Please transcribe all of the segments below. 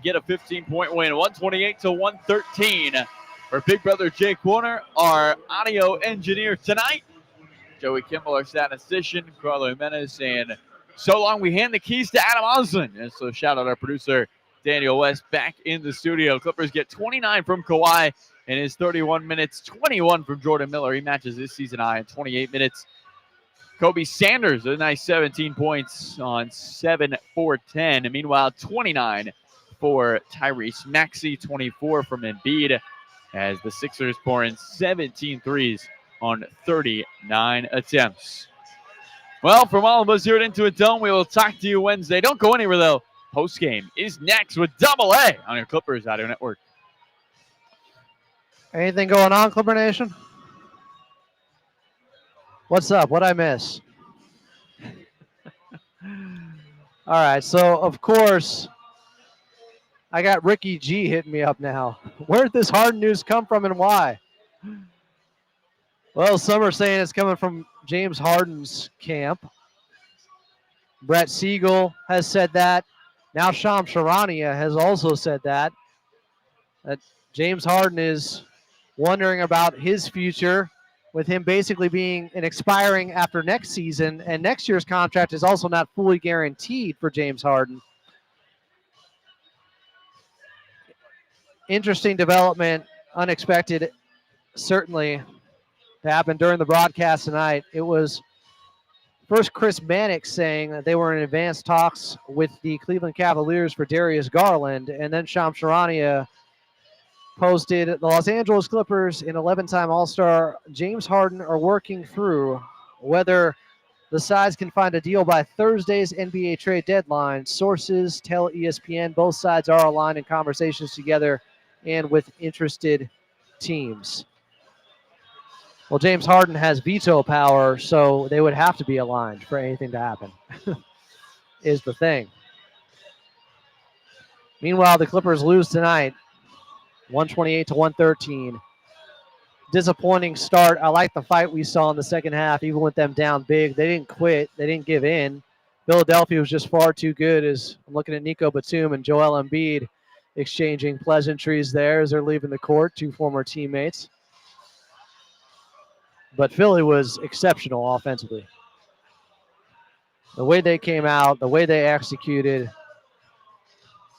get a 15-point win, 128-113. For Big Brother Jake Warner, our audio engineer tonight. Joey Kimball, our statistician, Carlo Jimenez, and so long we hand the keys to Adam Oslin. And so shout out our producer, Daniel West, back in the studio. Clippers get 29 from Kawhi in his 31 minutes, 21 from Jordan Miller. He matches his season high in 28 minutes. Kobe Sanders, a nice 17 points on 7 for 10. And meanwhile, 29 for Tyrese Maxey, 24 from Embiid, as the Sixers pour in 17 threes on 39 attempts. Well, from all of us here at Into a Dome, we will talk to you Wednesday. Don't go anywhere, though. Postgame is next with Double A on your Clippers Audio Network. Anything going on, Clipper Nation? What's up? What'd I miss? All right, so, of course, I got Ricky G hitting me up now. Where'd this Harden news come from and why? Well, some are saying it's coming from James Harden's camp. Brett Siegel has said that. Now Shams Charania has also said that James Harden is wondering about his future, with him basically being an expiring after next season, and next year's contract is also not fully guaranteed for James Harden. Interesting development, unexpected, certainly, to happen during the broadcast tonight. It was first Chris Mannix saying that they were in advanced talks with the Cleveland Cavaliers for Darius Garland, and then Shams Charania posted the Los Angeles Clippers and 11-time All-Star James Harden are working through whether the sides can find a deal by Thursday's NBA trade deadline. Sources tell ESPN both sides are aligned in conversations together and with interested teams. Well, James Harden has veto power, so they would have to be aligned for anything to happen, is the thing. Meanwhile, the Clippers lose tonight, 128-113. Disappointing start. I like the fight we saw in the second half, even with them down big. They didn't quit. They didn't give in. Philadelphia was just far too good, as I'm looking at Nico Batum and Joel Embiid exchanging pleasantries there as they're leaving the court, two former teammates. But Philly was exceptional offensively. The way they came out, the way they executed.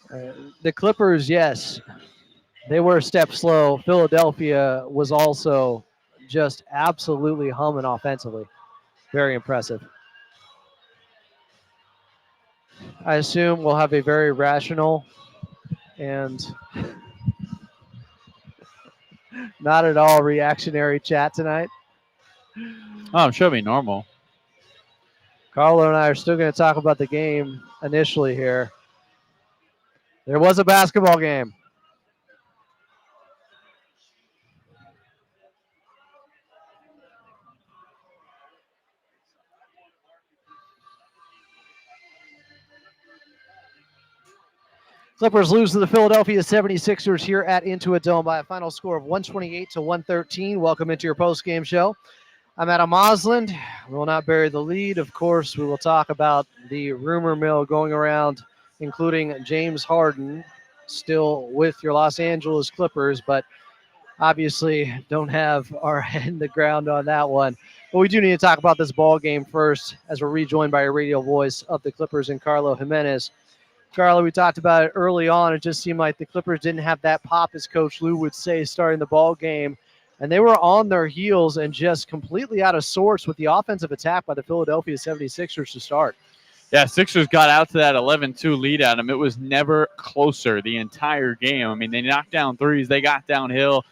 The Clippers, yes, they were a step slow. Philadelphia was also just absolutely humming offensively. Very impressive. I assume we'll have a very rational and not at all reactionary chat tonight. Oh, I'm sure it'll be normal. Carlo and I are still going to talk about the game initially here. There was a basketball game. Clippers lose to the Philadelphia 76ers here at Into a Dome by a final score of 128-113. Welcome into your post-game show. I'm Adam Oslin. We will not bury the lead. Of course, we will talk about the rumor mill going around, including James Harden, still with your Los Angeles Clippers, but obviously don't have our head in the ground on that one. But we do need to talk about this ball game first, as we're rejoined by a radio voice of the Clippers and Carlo Jimenez. Carlo, we talked about it early on. It just seemed like the Clippers didn't have that pop, as Coach Lue would say, starting the ball game. And they were on their heels and just completely out of sorts with the offensive attack by the Philadelphia 76ers to start. Yeah, Sixers got out to that 11-2 lead at them. It was never closer the entire game. I mean, they knocked down threes. They got downhill.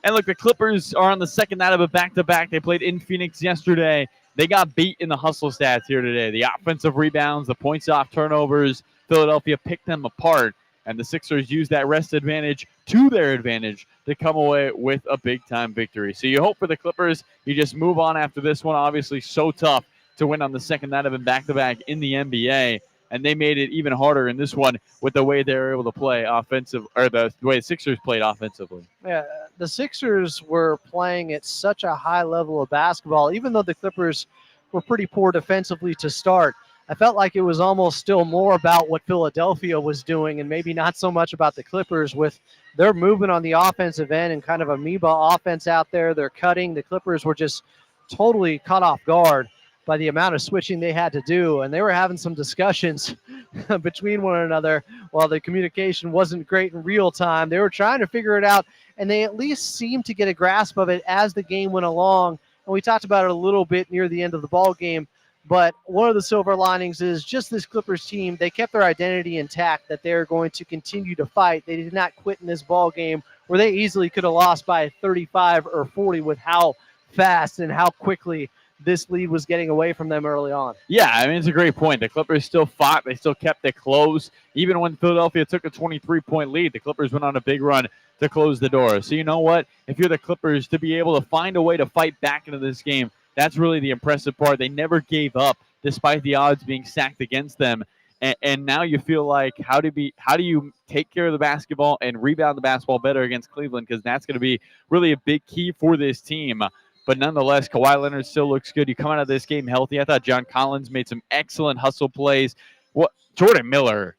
And look, the Clippers are on the second night of a back-to-back. They played in Phoenix yesterday. They got beat in the hustle stats here today. The offensive rebounds, the points off turnovers, Philadelphia picked them apart. And the Sixers used that rest advantage to their advantage to come away with a big-time victory. So you hope for the Clippers, you just move on after this one. Obviously so tough to win on the second night of a back-to-back in the NBA. And they made it even harder in this one with the way they were able to play offensive, or the way the Sixers played offensively. Yeah, the Sixers were playing at such a high level of basketball, even though the Clippers were pretty poor defensively to start. I felt like it was almost still more about what Philadelphia was doing and maybe not so much about the Clippers with their movement on the offensive end and kind of amoeba offense out there. They're cutting. The Clippers were just totally caught off guard by the amount of switching they had to do. And they were having some discussions between one another while the communication wasn't great in real time. They were trying to figure it out, and they at least seemed to get a grasp of it as the game went along. And we talked about it a little bit near the end of the ball game. But one of the silver linings is just this Clippers team, they kept their identity intact that they're going to continue to fight. They did not quit in this ball game where they easily could have lost by 35 or 40 with how fast and how quickly this lead was getting away from them early on. Yeah, I mean, it's a great point. The Clippers still fought. They still kept it close. Even when Philadelphia took a 23-point lead, the Clippers went on a big run to close the door. So you know what? If you're the Clippers, to be able to find a way to fight back into this game, that's really the impressive part. They never gave up despite the odds being stacked against them. And now you feel like how do you take care of the basketball and rebound the basketball better against Cleveland, because that's going to be really a big key for this team. But nonetheless, Kawhi Leonard still looks good. You come out of this game healthy. I thought John Collins made some excellent hustle plays. Jordan Miller,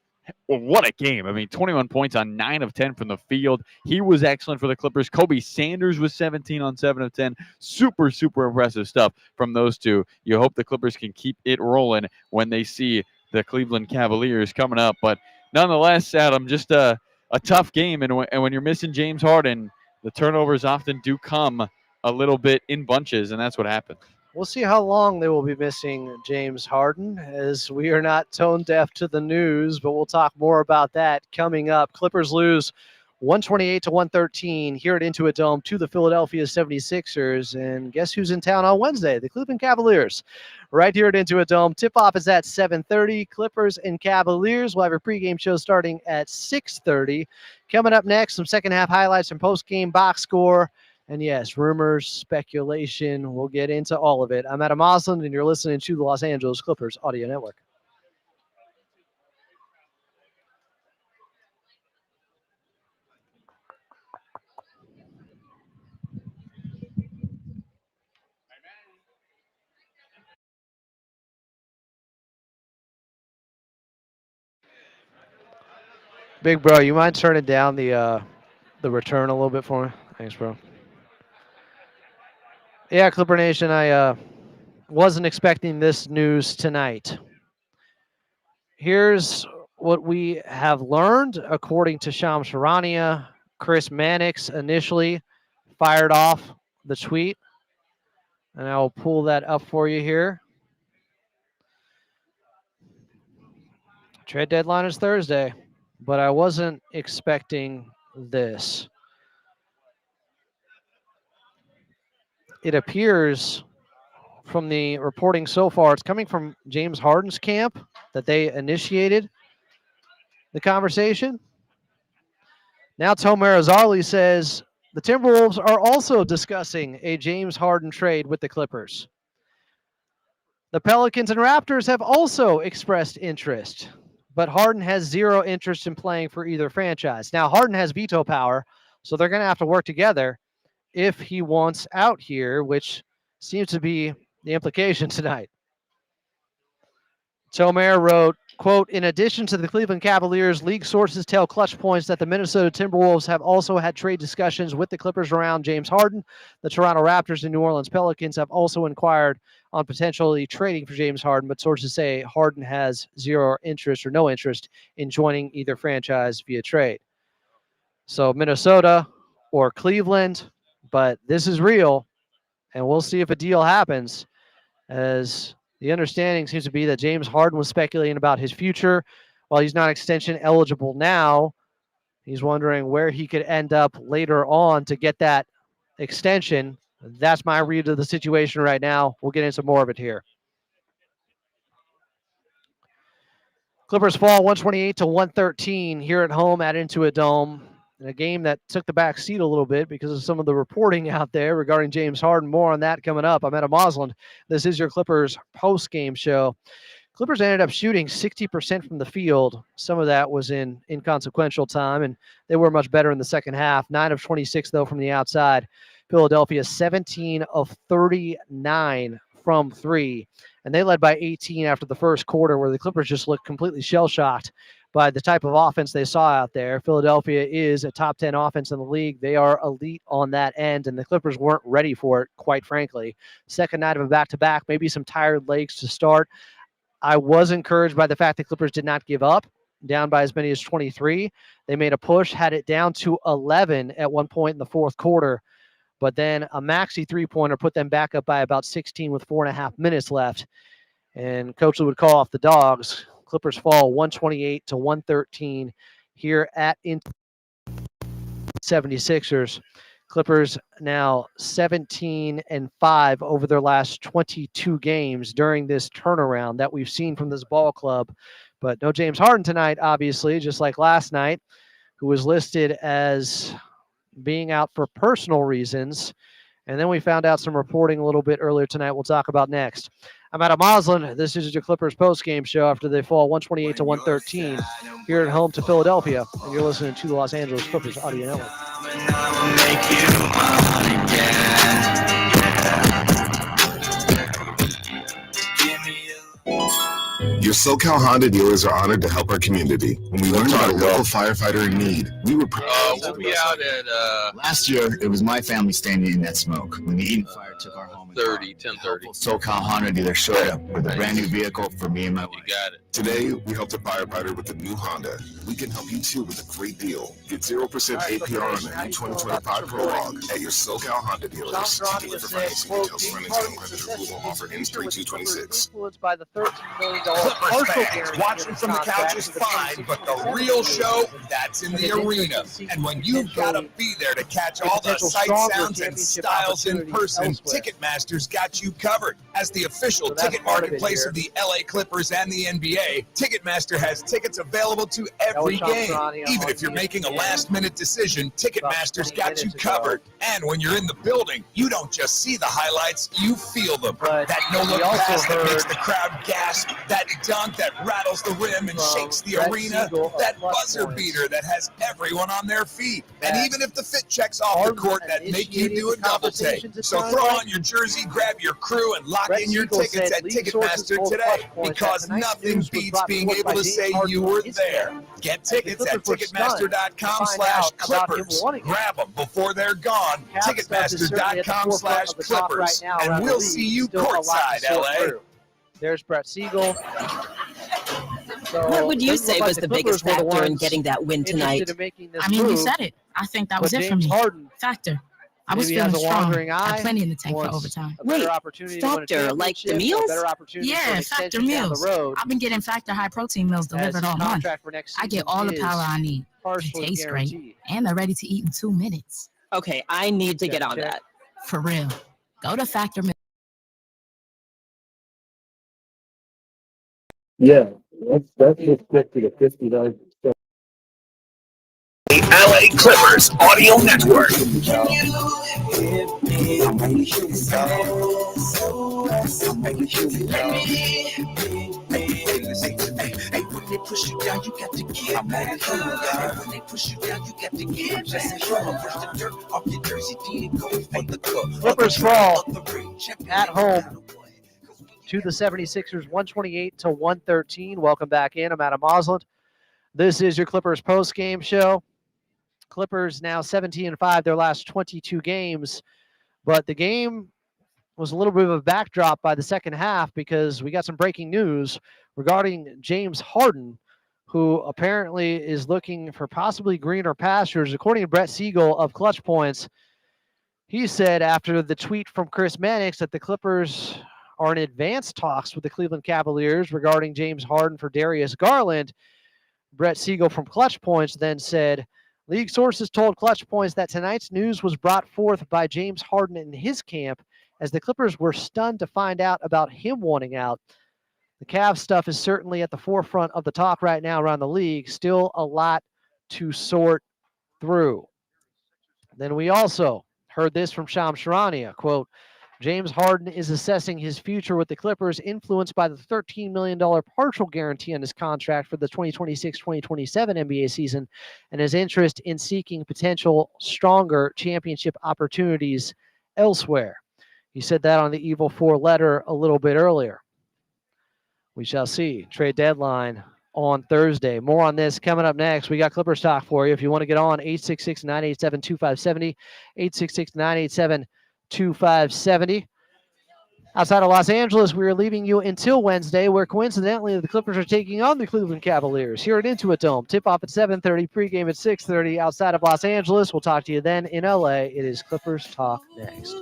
what a game. I mean, 21 points on 9 of 10 from the field. He was excellent for the Clippers. Kobe Sanders was 17 on 7 of 10. Super, super impressive stuff from those two. You hope the Clippers can keep it rolling when they see the Cleveland Cavaliers coming up. But nonetheless, Adam, just a tough game. And when you're missing James Harden, the turnovers often do come a little bit in bunches, and that's what happened. We'll see how long they will be missing James Harden, as we are not tone deaf to the news, but we'll talk more about that coming up. Clippers lose 128-113 here at Intuit Dome to the Philadelphia 76ers. And guess who's in town on Wednesday? The Cleveland Cavaliers. Right here at Intuit Dome. Tip-off is at 7:30. Clippers and Cavaliers. We'll have our pregame show starting at 6:30. Coming up next, some second-half highlights and post-game box score. And yes, rumors, speculation, we'll get into all of it. I'm Adam Osland, and you're listening to the Los Angeles Clippers Audio Network. Big bro, you mind turning down the return a little bit for me? Thanks, bro. Yeah, Clipper Nation, I wasn't expecting this news tonight. Here's what we have learned, according to Shams Charania. Chris Mannix initially fired off the tweet, and I will pull that up for you here. Trade deadline is Thursday, but I wasn't expecting this. It appears from the reporting so far, it's coming from James Harden's camp that they initiated the conversation. Now Tomer Azarly says the Timberwolves are also discussing a James Harden trade with the Clippers. The Pelicans and Raptors have also expressed interest, but Harden has zero interest in playing for either franchise. Now, Harden has veto power, so they're going to have to work together if he wants out here, which seems to be the implication tonight. Tomer wrote, quote, in addition to the Cleveland Cavaliers, league sources tell Clutch Points that the Minnesota Timberwolves have also had trade discussions with the Clippers around James Harden. The Toronto Raptors and New Orleans Pelicans have also inquired on potentially trading for James Harden, but sources say Harden has zero interest or no interest in joining either franchise via trade. So Minnesota or Cleveland, but this is real, and we'll see if a deal happens, as the understanding seems to be that James Harden was speculating about his future. While he's not extension eligible now, he's wondering where he could end up later on to get that extension. That's my read of the situation right now. We'll get into more of it here. Clippers fall 128-113 here at home at Intuit Dome, in a game that took the back seat a little bit because of some of the reporting out there regarding James Harden. More on that coming up. I'm Adam Osland. This is your Clippers post-game show. Clippers ended up shooting 60% from the field. Some of that was in inconsequential time, and they were much better in the second half. 9 of 26, though, from the outside. Philadelphia 17 of 39 from 3. And they led by 18 after the first quarter, where the Clippers just looked completely shell-shocked by the type of offense they saw out there. Philadelphia is a top 10 offense in the league. They are elite on that end, and the Clippers weren't ready for it, quite frankly. Second night of a back-to-back, maybe some tired legs to start. I was encouraged by the fact the Clippers did not give up, down by as many as 23. They made a push, had it down to 11 at one point in the fourth quarter, but then a maxi three-pointer put them back up by about 16 with 4.5 minutes left. And Coach Lue would call off the Dogs. Clippers fall 128-113 here at 76ers. Clippers now 17-5 over their last 22 games during this turnaround that we've seen from this ball club. But no James Harden tonight, obviously, just like last night, who was listed as being out for personal reasons. And then we found out some reporting a little bit earlier tonight we'll talk about next. I'm Adam Moslin. This is your Clippers postgame show after they fall 128-113 here at home to Philadelphia. And you're listening to the Los Angeles Clippers Audio Network. Your SoCal Honda dealers are honored to help our community. When we learned about a local firefighter in need, we were proud. We'll be out at Last year, it was my family standing in that smoke when the Eden fire took our home. 10:30. SoCal Honda dealer showed up with a brand new vehicle for me and my wife. You got it. Today, we helped a firefighter with a new Honda. We can help you too with a great deal. Get 0% APR on a new 2025 Prologue at your SoCal Honda dealers. Dealer for financing details, financing credit approval offer ends 3/2/26. Influenced by the $13 million Clippers partial fans, guarantee watching from the couch is fine, but the real show, that's in the arena. And when you've got to be there to catch all the sights, sounds, and styles in person, Ticketmaster's got you covered. As the official ticket marketplace of the LA Clippers and the NBA, Ticketmaster has tickets available to every game. Even if you're making a last-minute decision, Ticketmaster's got you covered. And when you're in the building, you don't just see the highlights, you feel them. That no-look pass that makes the crowd gasp, that dunk that rattles the rim and shakes the arena, that buzzer beater that has everyone on their feet. And even if the fit checks off the court, that make you do a double take. So throw on your jersey, grab your crew, and lock in your tickets at Ticketmaster today, because nothing beats being able to say you were there. Get tickets at Ticketmaster.com/Clippers. Grab them before they're gone. Ticketmaster.com/Clippers. And we'll see you courtside, LA. There's Brett Siegel. What would you say was the biggest factor in getting that win tonight? I mean, you said it. I think that was it for me. Factor. I was feeling strong. Had plenty in the tank for overtime. Wait, factor, like the meals? Yeah, factor meals. I've been getting factor high protein meals delivered all month. I get all the power I need. It tastes great. And they're ready to eat in 2 minutes. Okay, I need to get on that. For real. Go to Factor Meals. Yeah, that's just 50 to 59%. The LA Clippers Audio Network. When they push you down, you got to get mad. When they push you down, you got to get mad. Push the dirt off your jersey, then go for the cup. Clippers fall at home to the 76ers, 128-113. Welcome back in. I'm Adam Moslin. This is your Clippers post-game show. Clippers now 17-5 their last 22 games, but the game was a little bit of a backdrop by the second half because we got some breaking news regarding James Harden, who apparently is looking for possibly greener pastures. According to Brett Siegel of Clutch Points, he said after the tweet from Chris Mannix that the Clippers are in advanced talks with the Cleveland Cavaliers regarding James Harden for Darius Garland. Brett Siegel from Clutch Points then said, league sources told Clutch Points that tonight's news was brought forth by James Harden in his camp as the Clippers were stunned to find out about him wanting out. The Cavs stuff is certainly at the forefront of the talk right now around the league. Still a lot to sort through. Then we also heard this from Shams Charania, quote, James Harden is assessing his future with the Clippers, influenced by the $13 million partial guarantee on his contract for the 2026-2027 NBA season, and his interest in seeking potential stronger championship opportunities elsewhere. He said that on the Evil 4 letter a little bit earlier. We shall see. Trade deadline on Thursday. More on this coming up next. We got Clippers talk for you. If you want to get on, 866-987-2570, 866-987-2570. Outside of Los Angeles, we are leaving you until Wednesday, where coincidentally the Clippers are taking on the Cleveland Cavaliers here at Intuit Dome. Tip-off at 7:30, pregame at 6:30. Outside of Los Angeles, we'll talk to you then in LA. It is Clippers Talk next.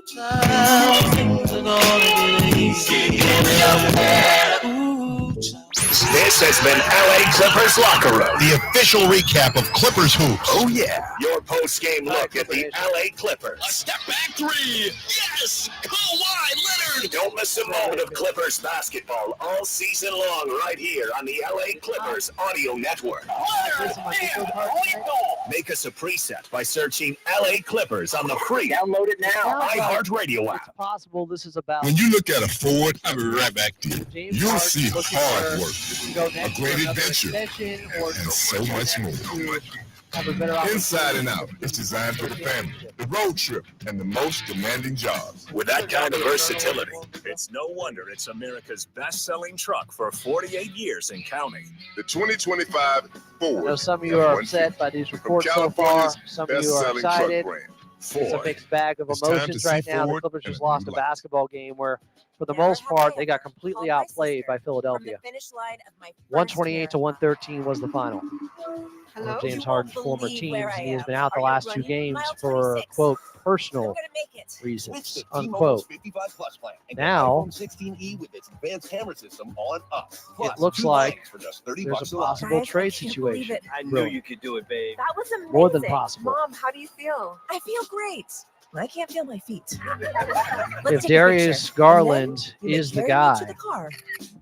This has been LA Clippers Locker Room, the official recap of Clippers hoops. Oh yeah, your post-game look at the LA Clippers. A step back three, yes, Kawhi Leonard. Don't miss a moment of Clippers basketball all season long right here on the LA Clippers Audio Network. Make us a preset by searching LA Clippers on the free download it now iHeartRadio app. It's possible this is about. When you look at a forward, I'll be right back to you. You'll see hard work, a great adventure, and so much more. Inside and Out is designed for the family, the road trip, and the most demanding jobs. With that kind of versatility, it's no wonder it's America's best-selling truck for 48 years and counting. The 2025 Ford. I know some of you are upset by these reports so far. Some of you are excited. It's a Ford. mixed bag of It's time emotions to right see now. The forward Clippers just and lost a be black. basketball game where, for the most part, they got completely outplayed by Philadelphia. 128 to 113 was the final. One of James Harden's former teams, and he has been out the last two games for, quote, personal reasons, unquote. Now, it looks like there's a possible trade situation. I knew you could do it, babe. That was amazing. More than possible. Mom, how do you feel? I feel great. I can't feel my feet. If Darius Garland is the guy,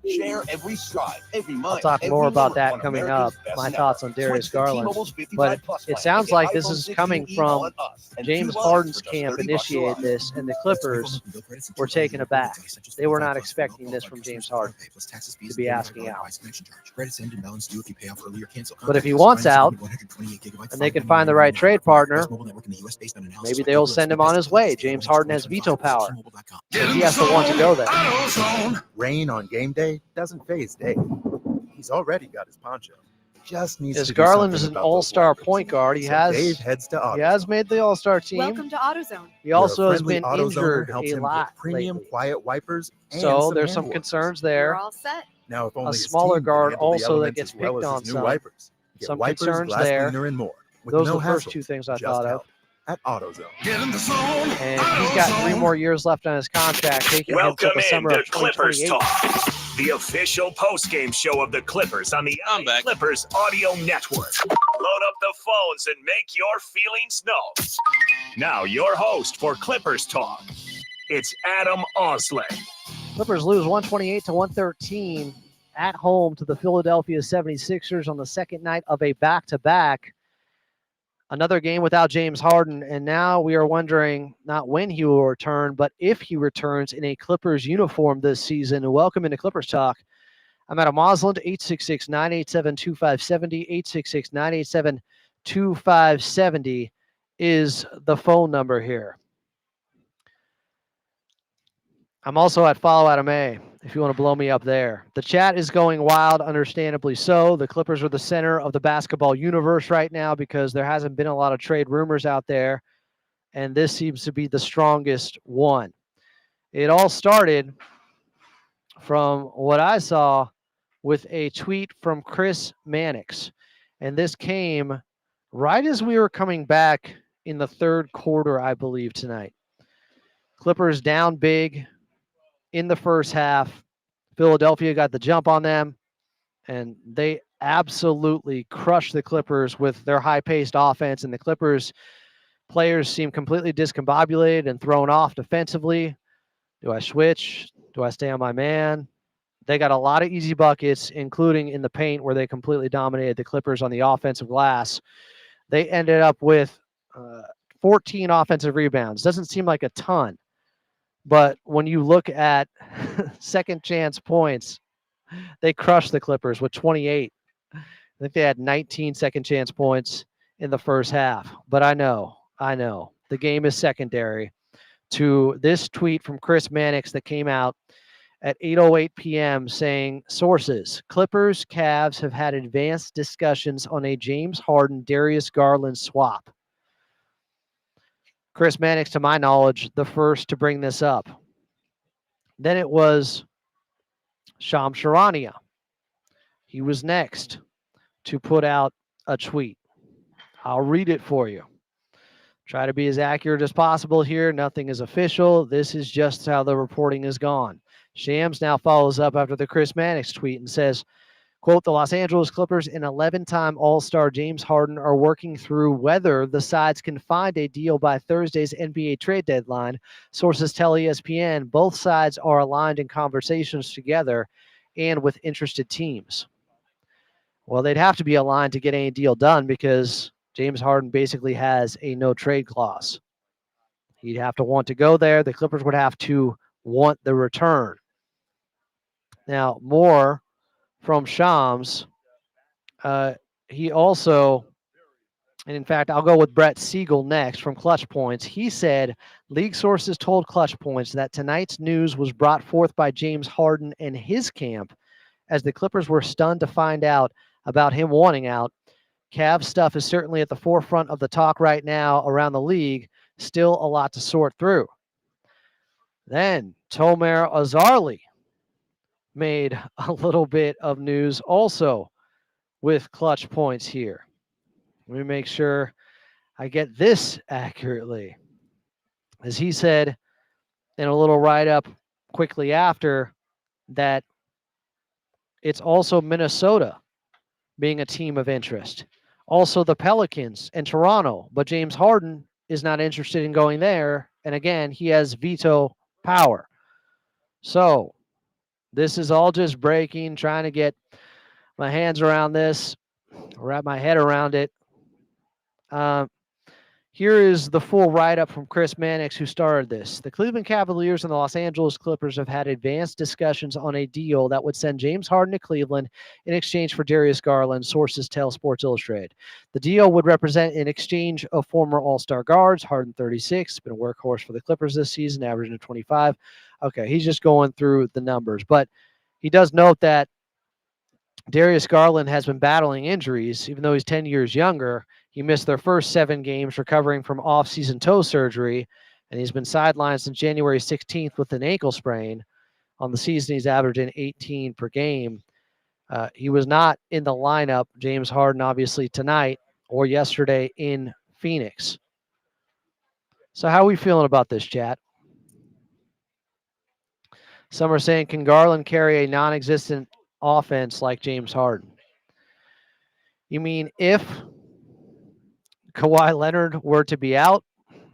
Share every stride, every I'll mind, talk more every about moment that on coming America's up. Best My Network. thoughts on Darius Switch to Garland. T-Mobile's 55 But Plus it plan sounds and get like this iPhone is 16e coming from on us and James 2 months Harden's for just camp $30 a initiated month. this, and the Clippers were taken aback. They were not expecting this from James Harden to be asking out. But if he wants out, and they can find the right trade partner, maybe they'll send him on his way. James Harden has veto power. So he has to want to go there. Rain on game day doesn't phase Dave. He's already got his poncho. Just needs As to do Garland is something an about those all-star Lakers. point guard. He So has Dave heads to he has made the all-star team. Welcome to AutoZone. He also Where a has friendly been AutoZoner injured helps a him lot get premium lately. quiet wipers and So there's hand some warmers. concerns We're there. all set. Now, if only A his smaller team can guard handle the also that elements gets as well picked as on his new some. wipers. Get Some wipers, concerns glass there. cleaner, and more. With Those no are the first hassle, two things I just thought of. help. At AutoZone. And he's got 3 more years left on his contract, taking him Welcome to the summer in of to Clippers 2028. Talk, the official post-game show of the Clippers on the Clippers Audio Network. Load up the phones and make your feelings known. Now, your host for Clippers Talk, it's Adam Osley. Clippers lose 128 to 113 at home to the Philadelphia 76ers on the second night of a back-to-back. Another game without James Harden, and now we are wondering not when he will return, but if he returns in a Clippers uniform this season. Welcome into Clippers Talk. I'm Adam Osland, 866-987-2570, 866-987-2570 is the phone number here. I'm also at Follow Adam A if you want to blow me up there. The chat is going wild, understandably so. The Clippers are the center of the basketball universe right now because there hasn't been a lot of trade rumors out there, and this seems to be the strongest one. It all started from what I saw with a tweet from Chris Mannix, and this came right as we were coming back in the third quarter, I believe, tonight. Clippers down big in the first half. Philadelphia got the jump on them, and they absolutely crushed the Clippers with their high-paced offense, and the Clippers players seem completely discombobulated and thrown off defensively. Do I switch? Do I stay on my man? They got a lot of easy buckets, including in the paint where they completely dominated the Clippers on the offensive glass. They ended up with 14 offensive rebounds. Doesn't seem like a ton. But when you look at second chance points, they crushed the Clippers with 28. I think they had 19 second chance points in the first half. But I know. The game is secondary. to this tweet from Chris Mannix that came out at 8:08 p.m. saying, sources, Clippers, Cavs have had advanced discussions on a James Harden, Darius Garland swap. Chris Mannix, to my knowledge, the first to bring this up. Then it was Shams Charania. He was next to put out a tweet. I'll read it for you. Try to be as accurate as possible here. Nothing is official. This is just how the reporting is gone. Shams now follows up after the Chris Mannix tweet and says, quote, the Los Angeles Clippers and 11-time All-Star James Harden are working through whether the sides can find a deal by Thursday's NBA trade deadline. Sources tell ESPN both sides are aligned in conversations together and with interested teams. Well, they'd have to be aligned to get any deal done because James Harden basically has a no-trade clause. He'd have to want to go there. The Clippers would have to want the return. Now, more from Shams. He also, and in fact, I'll go with Brett Siegel next from Clutch Points. He said, league sources told Clutch Points that tonight's news was brought forth by James Harden and his camp as the Clippers were stunned to find out about him wanting out. Cavs stuff is certainly at the forefront of the talk right now around the league. Still a lot to sort through. Then Tomer Azarly made a little bit of news also with Clutch Points here. Let me make sure I get this accurately. As he said in a little write-up quickly after that, it's also Minnesota being a team of interest. Also the Pelicans and Toronto, but James Harden is not interested in going there. And again, he has veto power. So this is all just breaking, trying to get my hands around this, wrap my head around it. Here is the full write-up from Chris Mannix, who started this. The Cleveland Cavaliers and the Los Angeles Clippers have had advanced discussions on a deal that would send James Harden to Cleveland in exchange for Darius Garland, sources tell Sports Illustrated. The deal would represent an exchange of former All-Star guards. Harden, 36, been a workhorse for the Clippers this season, averaging a 25. Okay, he's just going through the numbers. But he does note that Darius Garland has been battling injuries, even though he's 10 years younger. He missed their first 7 games recovering from off-season toe surgery, and he's been sidelined since January 16th with an ankle sprain. On the season, he's averaging 18 per game. He was not in the lineup, James Harden, obviously, tonight or yesterday in Phoenix. So how are we feeling about this, chat? Some are saying, can Garland carry a non-existent offense like James Harden? You mean if Kawhi Leonard were to be out,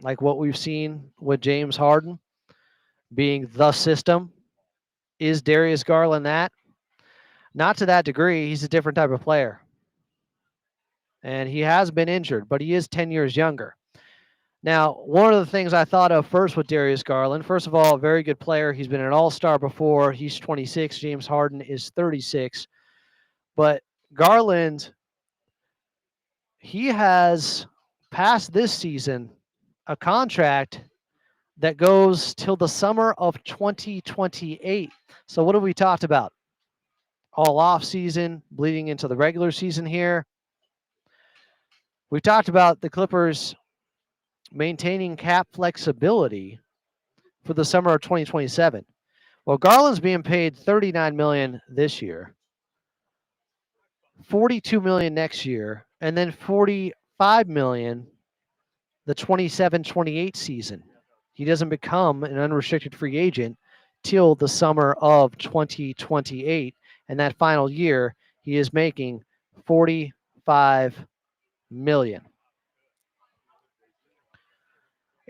like what we've seen with James Harden being the system, is Darius Garland that? Not to that degree. He's a different type of player. And he has been injured, but he is 10 years younger. Now, one of the things I thought of first with Darius Garland, first of all, a very good player. He's been an all-star before. He's 26. James Harden is 36. But Garland, he has past this season a contract that goes till the summer of 2028. So what have we talked about? All off season, bleeding into the regular season here. We've talked about the Clippers maintaining cap flexibility for the summer of 2027. Well, Garland's being paid $39 million this year, $42 million next year, and then $45 million the 27-28 season. He doesn't become an unrestricted free agent till the summer of 2028. And that final year, he is making $45 million.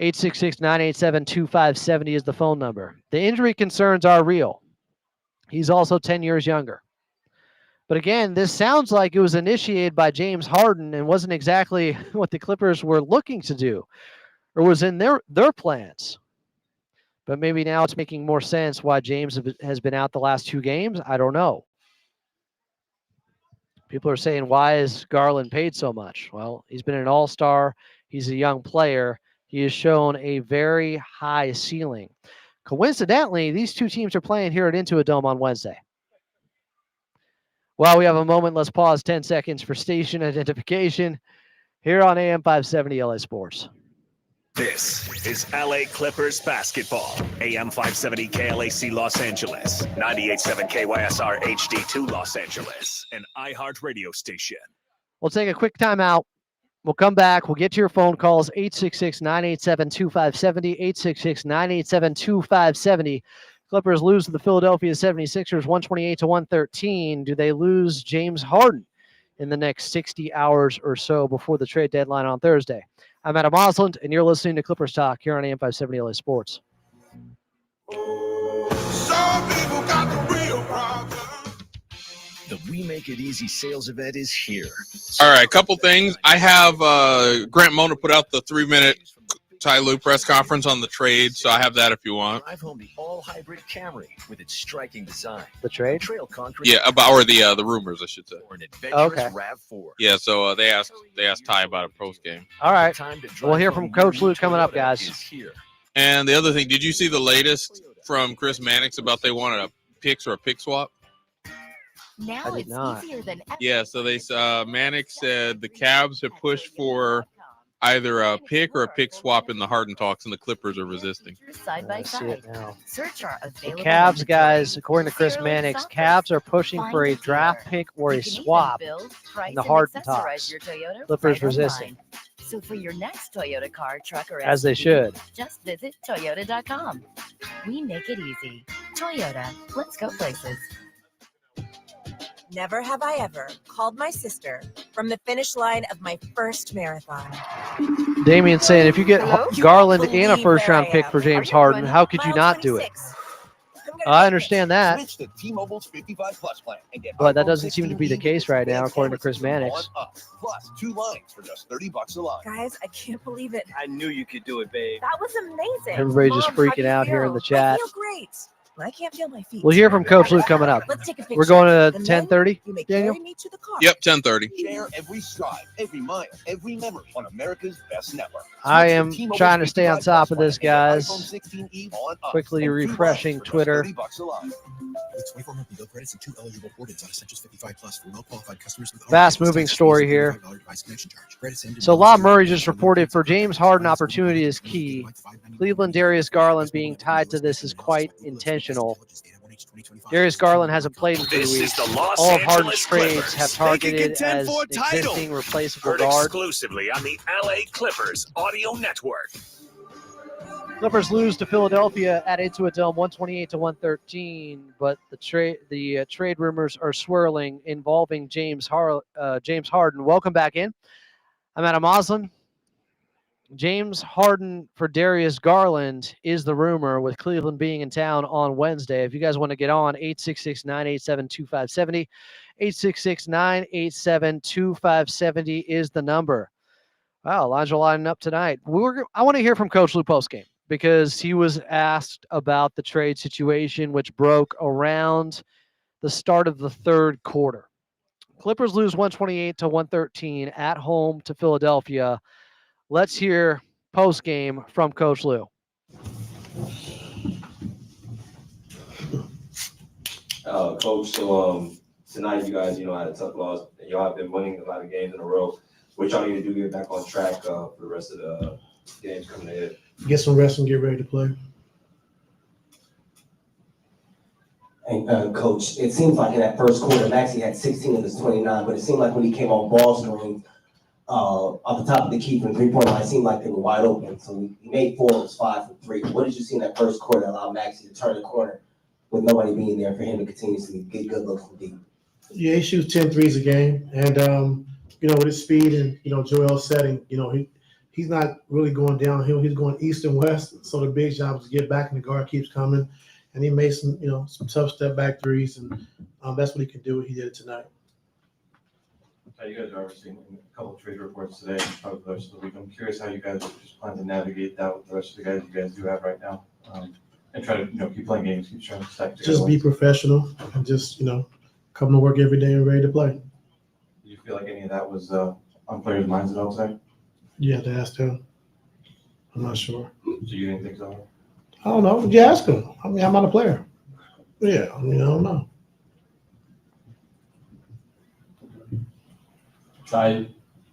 866-987-2570 is the phone number. The injury concerns are real. He's also 10 years younger. But again, this sounds like it was initiated by James Harden and wasn't exactly what the Clippers were looking to do or was in their plans. But maybe now it's making more sense why James has been out the last 2 games. I don't know. People are saying, why is Garland paid so much? Well, he's been an all-star. He's a young player. he has shown a very high ceiling. Coincidentally, these two teams are playing here at Intuit Dome on Wednesday. While we have a moment, let's pause 10 seconds for station identification here on AM 570 LA Sports. This is LA Clippers basketball. AM 570 KLAC Los Angeles, 98.7 KYSR HD2 Los Angeles, an iHeart radio station. We'll take a quick timeout. We'll come back. We'll get to your phone calls, 866-987-2570, 866-987-2570. Clippers lose to the Philadelphia 76ers 128-113. Do they lose James Harden in the next 60 hours or so before the trade deadline on Thursday? I'm Adam Osland, and you're listening to Clippers Talk here on AM 570 LA Sports. Some people got the real problem. The We Make It Easy sales event is here. All right, couple things. I have Grant Mona put out the 3-minute Ty Lue press conference on the trade, so I have that if you want. Drive home the all-hybrid Camry with its striking design. The trade? Trail concrete. Yeah, or the rumors, I should say. Or an adventurous Okay. RAV4. Yeah, so they asked Ty about a post game. All right. Time to drive We'll hear home from Coach your Lue coming up, Toyota guys. is here. And the other thing, did you see the latest from Chris Mannix about they wanted a picks or a pick swap? Now I did it's not. easier than ever. Yeah, so Mannix said the Cavs have pushed for either a pick or a pick swap in the Harden talks, and the Clippers are resisting. Side by I see side. it now. Search our The available Cavs, inventory. guys, according to Chris Zero Mannix, stop Cavs are us. pushing Find for a us draft here. pick or You a can even swap build, price, in the and Harden accessorize talks. your Toyota Clippers right resisting. online. So for your next Toyota car, truck, or As they SUV, should. just visit Toyota.com. We make it easy. Toyota, let's go places. Never have I ever called my sister from the finish line of my first marathon. Damian saying, if you get Hello? Garland You and a won't first-round believe pick where I for am. James Are you Harden, running? how could you Mile not do it? 26. I understand that, Switch to T-Mobile's 55 Plus plan and get but that iPhone doesn't seem to be the 16 case right now, advanced according to camera Chris system Mannix. on us, plus 2 lines for just $30 a line. Guys, I can't believe it. I knew you could do it, babe. That was amazing. Everybody's just Mom, how do freaking you out here in feel? the chat. I feel great. I can't feel my feet. We'll hear from Coach Lue coming up. Let's take a picture. We're going to And then 10:30, you may Daniel? carry me to the car. Yep, 10:30. Share every stride, every mile, every memory on America's best network. I Switch to am T-Mobile's trying to stay on 55 top of Plus this, plan and get guys. iPhone 16e on us, Quickly and 2 refreshing lines for just Twitter. $30 a line. With 24 monthly bill credits and 2 eligible hoardings on Essentials 55 Plus for well-qualified customers with Fast-moving story here. device connection charge. Credits ended So in Law 0 Murray just reported for James Harden, opportunity is key. Cleveland Darius Garland being tied to this is quite intentional. Darius Garland hasn't played in 3 This is weeks. the Los All of Harden's Angeles trades Clippers. have They can targeted contend as for a title. existing replaceable Heard guard. exclusively on the LA Clippers audio network. Clippers lose to Philadelphia at Intuit Dome 128-113, but the trade rumors are swirling involving James Harden. Welcome back in. I'm Adam Osland. James Harden for Darius Garland is the rumor, with Cleveland being in town on Wednesday. If you guys want to get on, 866-987-2570. 866-987-2570 is the number. Wow, lines are lining up tonight. I want to hear from Coach Lue postgame, because he was asked about the trade situation, which broke around the start of the third quarter. Clippers lose 128-113 at home to Philadelphia. Let's hear post-game from Coach Lue. Coach, so tonight you guys, had a tough loss. Y'all have been winning a lot of games in a row. What y'all need to do to get back on track for the rest of the games coming ahead? Get some rest and get ready to play. And Coach, it seems like in that first quarter, Maxey had 16 of his 29, but it seemed like when he came on ball screen, off the top of the key from the three-point line, it seemed like they were wide open. So he made 4, it was 5 from 3. What did you see in that first quarter that allowed Maxey to turn the corner with nobody being there for him to continuously get good looks from deep? Yeah, he shoots 10 threes a game. And, with his speed and, Joel's setting, he's not really going downhill. He's going east and west. So the big job is to get back and the guard keeps coming. And he made some, some tough step back threes. And that's what he can do. He did it tonight. You guys are obviously in a couple of trade reports today, probably the rest of the week. I'm curious how you guys are just plan to navigate that with the rest of the guys you guys do have right now, and try to keep playing games, keep trying to stack together. Just be professional and just come to work every day and ready to play. Do you feel like any of that was on players' minds at all today? Yeah, to ask them. I'm not sure. So you didn't think so? I don't know. You ask him. I mean, I'm not a player. Yeah, I mean, I don't know. Ty,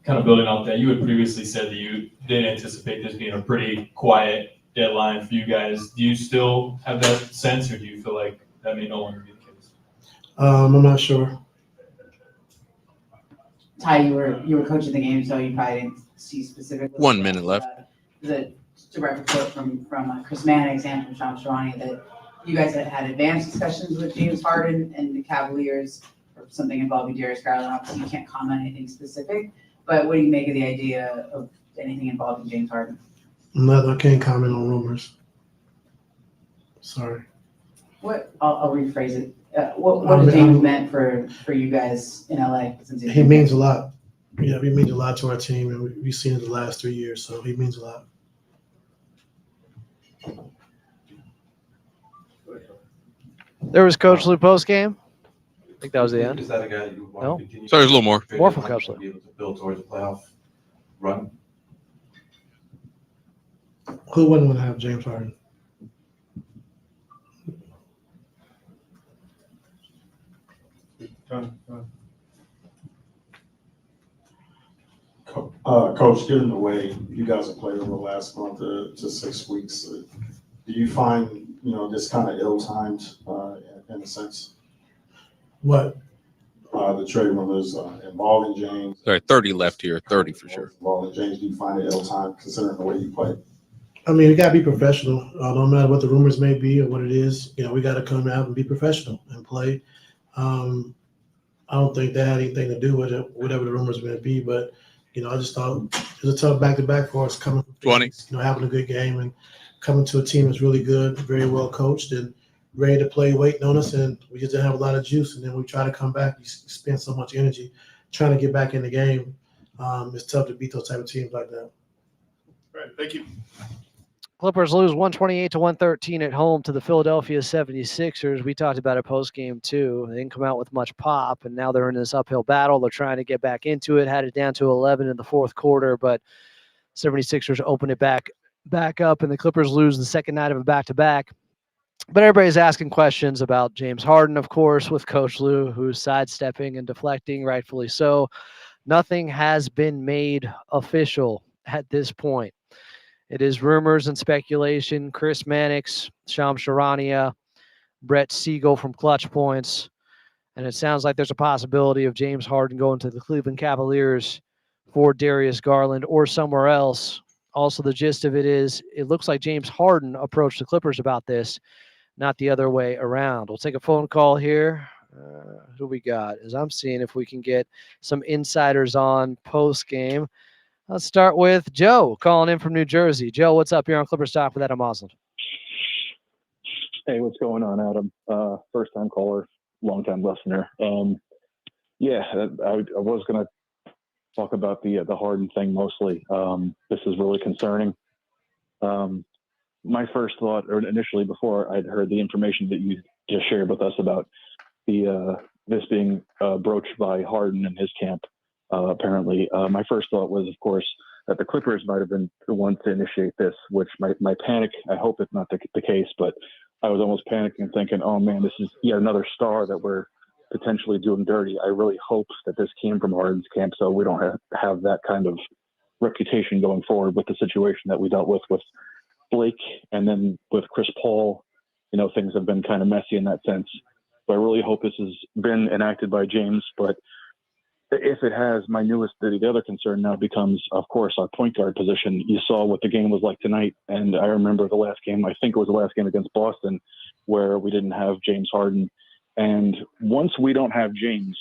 kind of building off that, you had previously said that you did anticipate this being a pretty quiet deadline for you guys. Do you still have that sense, or do you feel like that may no longer be the case? I'm not sure. Ty, you were coaching the game, so you probably didn't see specifically. 1 minute left. The direct report from Chris Mannix and from Shams Charania that you guys had advanced discussions with James Harden and the Cavaliers or something involving Darius Garland. Obviously, you can't comment on anything specific, but what do you make of the idea of anything involving James Harden? No, I can't comment on rumors. Sorry. I'll rephrase it. What has James meant for you guys in LA? Since He means a lot. Yeah, he means a lot to our team, and we've seen it the last 3 years, so he means a lot. There was Coach Lue post game. I think that was the end. Is that a guy that you want to continue? So there's a little more. More from Coach Lue. Be able to build towards a playoff run. Who wouldn't want to have James Harden? Coach, given the way you guys have played over the last month to 6 weeks, do you find this kind of ill-timed in a sense? What? The trade rumors involving James. Sorry, 30 left here. 30 for sure. Involving James, do you find it ill-timed considering the way you play? I mean, we got to be professional. No matter what the rumors may be or what it is, we got to come out and be professional and play. I don't think that had anything to do with it, whatever the rumors may be, but I just thought it was a tough back-to-back for us coming from 20. Having a good game and coming to a team that's really good, very well coached and ready to play, waiting on us, and we just didn't have a lot of juice. And then we try to come back. You spend so much energy trying to get back in the game. It's tough to beat those type of teams like that. All right, thank you. Clippers lose 128-113 at home to the Philadelphia 76ers. We talked about it post-game, too. They didn't come out with much pop, and now they're in this uphill battle. They're trying to get back into it. Had it down to 11 in the fourth quarter, but 76ers open it back up, and the Clippers lose the second night of a back-to-back. But everybody's asking questions about James Harden, of course, with Coach Lue, who's sidestepping and deflecting, rightfully so. Nothing has been made official at this point. It is rumors and speculation. Chris Mannix, Shams Charania, Brett Siegel from Clutch Points. And it sounds like there's a possibility of James Harden going to the Cleveland Cavaliers for Darius Garland or somewhere else. Also, the gist of it is it looks like James Harden approached the Clippers about this, not the other way around. We'll take a phone call here. Who we got? As I'm seeing if we can get some insiders on post-game. Let's start with Joe calling in from New Jersey. Joe, what's up here on Clippers Talk with Adam Moslin? Hey, what's going on, Adam? First-time caller, long-time listener. Yeah, I was going to talk about the Harden thing mostly. This is really concerning. My first thought, or initially before I'd heard the information that you just shared with us about this being broached by Harden and his camp, apparently, my first thought was, of course, that the Clippers might have been the ones to initiate this, which my panic, I hope it's not the case, but I was almost panicking thinking, oh man, this is yet another star that we're potentially doing dirty. I really hope that this came from Harden's camp so we don't have that kind of reputation going forward with the situation that we dealt with Blake and then with Chris Paul. Things have been kind of messy in that sense. So I really hope this has been enacted by James, but if it has, the other concern now becomes, of course, our point guard position. You saw what the game was like tonight, and I remember the last game, I think it was the last game against Boston, where we didn't have James Harden. And once we don't have James,